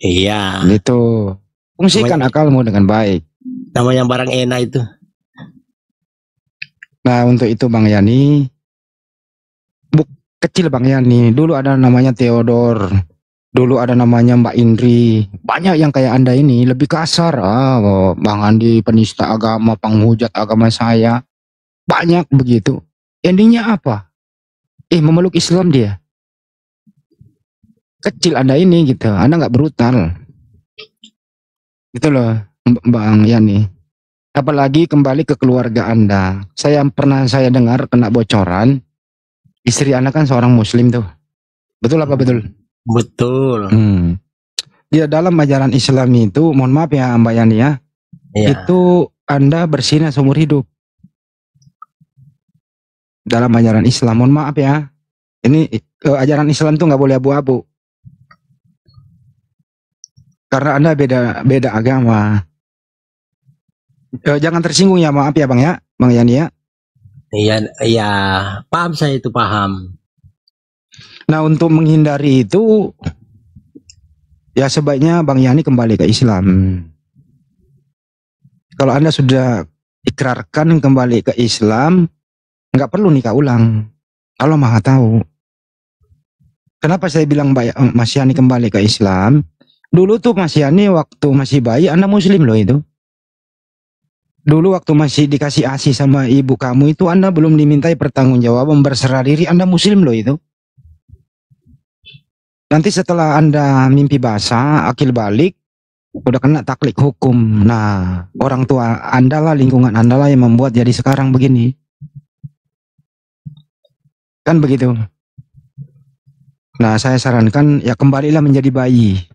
S1: Iya.
S5: Itu. Fungsikan akalmu dengan baik.
S1: Namanya barang enak itu.
S5: Nah untuk itu Bang Yani, kecil Bang Yani, dulu ada namanya Theodor, dulu ada namanya Mbak Indri, banyak yang kayak Anda ini lebih kasar. Bang Andi penista agama, penghujat agama saya, banyak begitu. Endingnya apa? Memeluk Islam dia. Kecil Anda ini gitu, Anda nggak brutal. Gitu loh Bang Yani. Apalagi kembali ke keluarga Anda. Pernah saya dengar kena bocoran, istri Anda kan seorang Muslim tuh. Betul apa betul?
S1: Betul.
S5: Dia dalam ajaran Islam itu, mohon maaf ya Mbak Yani ya, itu Anda berzina seumur hidup. Dalam ajaran Islam, mohon maaf ya. Ini ajaran Islam tuh nggak boleh abu-abu. Karena Anda beda agama. Jangan tersinggung ya, maaf ya Bang ya, Bang Yani ya.
S1: Iya, paham saya itu paham.
S5: Nah untuk menghindari itu, ya sebaiknya Bang Yani kembali ke Islam. Kalau Anda sudah ikrarkan kembali ke Islam, nggak perlu nikah ulang. Allah Maha tahu. Kenapa saya bilang Mas Yani kembali ke Islam? Dulu tuh Mas Yani waktu masih bayi Anda Muslim loh itu. Dulu waktu masih dikasih ASI sama ibu kamu itu Anda belum dimintai pertanggungjawaban berserah diri, Anda Muslim loh itu. Nanti setelah Anda mimpi basah, akil balik, udah kena taklid hukum. Nah, orang tua Anda lah, lingkungan Anda lah yang membuat jadi sekarang begini. Kan begitu. Nah, saya sarankan ya kembalilah menjadi bayi.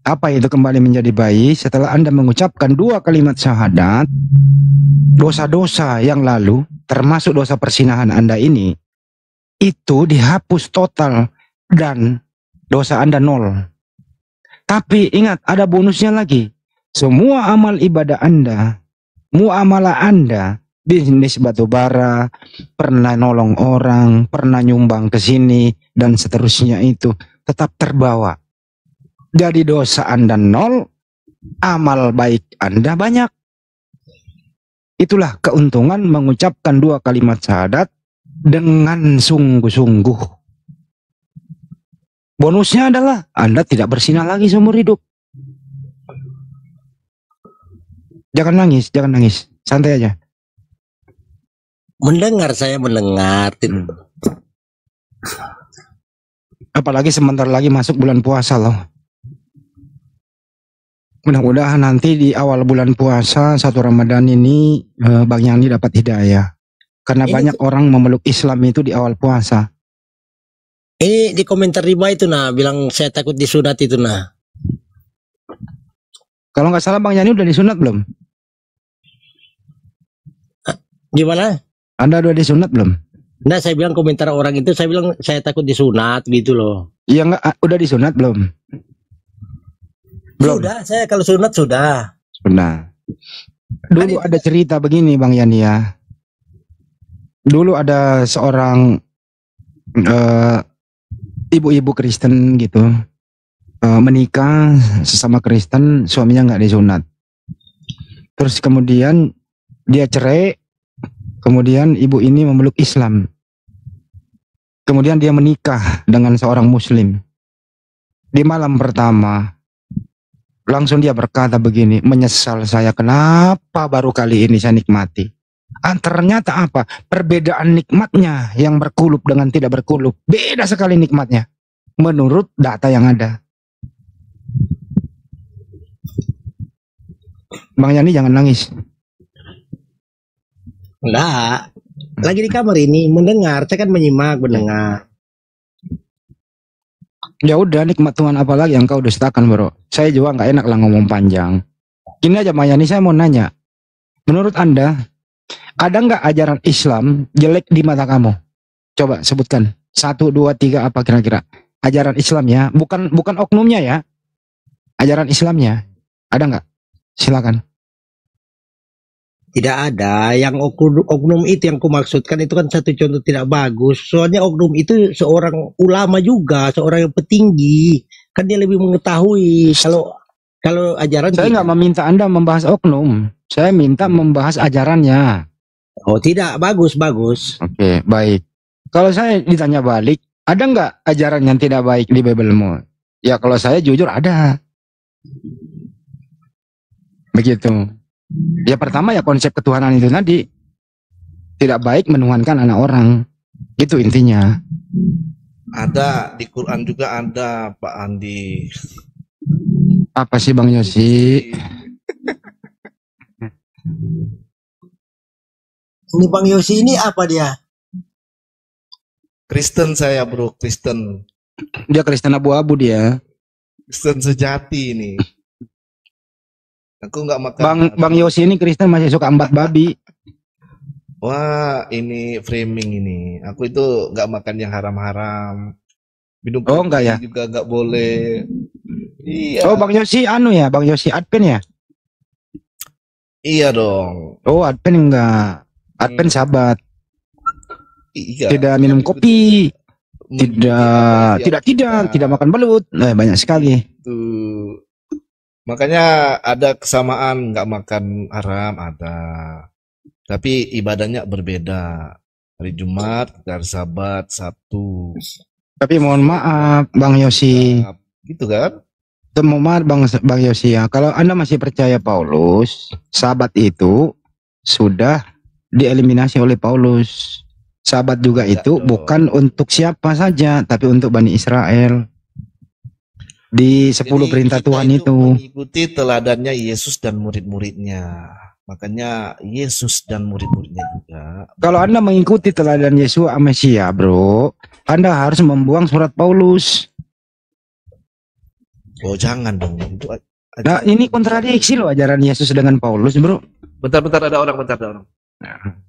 S5: Apa itu kembali menjadi bayi? Setelah Anda mengucapkan 2 kalimat syahadat, dosa-dosa yang lalu, termasuk dosa persinahan Anda ini, itu dihapus total dan dosa Anda 0. Tapi ingat, ada bonusnya lagi. Semua amal ibadah Anda, muamalah Anda, bisnis batu bara, pernah nolong orang, pernah nyumbang ke sini, dan seterusnya itu tetap terbawa. Jadi dosa Anda 0, amal baik Anda banyak. Itulah keuntungan mengucapkan 2 kalimat syahadat dengan sungguh-sungguh. Bonusnya adalah Anda tidak berzina lagi seumur hidup. Jangan nangis, santai aja.
S1: Saya mendengar.
S5: Apalagi sebentar lagi masuk bulan puasa loh. Mudah-mudahan nanti di awal bulan puasa 1 Ramadan ini Bang Yani dapat hidayah. Karena banyak orang memeluk Islam itu di awal puasa.
S1: Ini di komentar riba itu bilang saya takut disunat itu
S5: Kalau nggak salah Bang Yani udah disunat belum?
S1: Gimana?
S5: Anda udah disunat belum?
S1: Nah, saya bilang komentar orang itu, saya bilang saya takut disunat gitu loh.
S5: Iya nggak, udah disunat belum? Belum.
S1: Sudah, saya kalau sunat sudah.
S5: Benar. Dulu ada cerita begini Bang Yani ya. Dulu ada seorang ibu-ibu Kristen gitu, menikah sesama Kristen, suaminya nggak disunat. Terus kemudian dia cerai, kemudian ibu ini memeluk Islam. Kemudian dia menikah dengan seorang Muslim. Di malam pertama, langsung dia berkata begini, menyesal saya, kenapa baru kali ini saya nikmati. Ternyata apa? Perbedaan nikmatnya yang berkulup dengan tidak berkulup. Beda sekali nikmatnya. menurut data yang ada. Bang Yani jangan nangis.
S1: Enggak. Lagi di kamar ini mendengar, saya kan menyimak, mendengar.
S5: Ya udah, nikmat Tuhan apalagi yang kau dustakan, bro. Saya juga nggak enak lah ngomong panjang. Gini aja Bang Yani, saya mau nanya. Menurut Anda, ada nggak ajaran Islam jelek di mata kamu? Coba sebutkan. 1, 2, 3 apa kira-kira? Ajaran Islam ya, bukan oknumnya ya. Ajaran Islamnya. Ada nggak? Silakan.
S1: Tidak ada. Yang oknum itu yang kumaksudkan itu kan satu contoh tidak bagus. Soalnya oknum itu seorang ulama juga, seorang yang petinggi. Kan dia lebih mengetahui. Kalau ajaran
S5: saya nggak meminta Anda membahas oknum. Saya minta membahas ajarannya.
S1: Oh tidak, bagus.
S5: Oke, baik. Kalau saya ditanya balik, ada nggak ajaran yang tidak baik di Biblemu? Ya kalau saya jujur ada. Begitu. Ya pertama ya konsep ketuhanan itu tadi. Tidak baik menuhankan anak orang. Itu intinya.
S7: Ada di Quran juga ada, Pak Andi.
S5: Apa sih Bang Yosi?
S1: Ini Bang Yosi ini apa dia?
S7: Kristen saya, bro, Kristen.
S5: Dia Kristen abu-abu dia.
S7: Kristen sejati ini. Aku nggak makan.
S5: Bang Yosi ini Kristen masih suka embat babi.
S7: Wah, ini framing ini. Aku itu nggak makan yang haram-haram. Minum
S5: enggak ya?
S7: juga nggak boleh. Iya.
S5: Oh, Bang Yosi ya, Bang Yosi Advent ya?
S7: Iya dong.
S5: Oh, Advent enggak. Advent sahabat.
S7: Iya.
S5: Tidak minum kopi. Tidak makan belut. Banyak sekali.
S7: Tuh. Makanya ada kesamaan, nggak makan haram ada. Tapi ibadahnya berbeda. Hari Jumat, hari Sabat, Sabtu.
S5: Tapi mohon maaf Bang Yosi.
S7: Gitu kan?
S5: Mohon maaf Bang Yosi ya. Kalau Anda masih percaya Paulus, Sabat itu sudah dieliminasi oleh Paulus. Sabat juga itu bukan untuk siapa saja, tapi untuk Bani Israel. Di 10 perintah Tuhan itu.
S7: Mengikuti teladannya Yesus dan murid-muridnya. Makanya Yesus dan murid-muridnya juga.
S5: Kalau Anda mengikuti teladan Yesus Mesia, bro, Anda harus membuang surat Paulus.
S7: Oh jangan dong.
S5: Nah, ini kontradiksi loh ajaran Yesus dengan Paulus, bro.
S7: Bentar ada orang.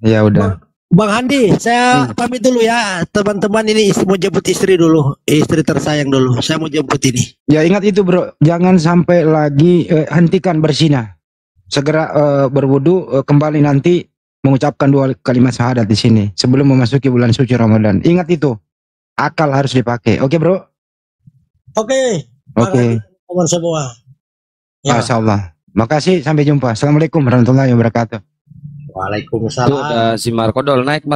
S5: Ya udah.
S1: Bang Handi, saya pamit dulu ya. Teman-teman ini mau jemput istri dulu. Istri tersayang dulu. Saya mau jemput ini.
S5: Ya ingat itu bro. Jangan sampai lagi hentikan bersinah. Segera berwudu kembali nanti mengucapkan 2 kalimat syahadat di sini. Sebelum memasuki bulan suci Ramadan. Ingat itu. Akal harus dipakai. Oke bro?
S1: Oke. Teman semua.
S5: Ya. Masya Allah. Makasih. Sampai jumpa. Assalamualaikum warahmatullahi wabarakatuh.
S1: Waalaikumsalam.
S2: Tuh ada si Markodol naik.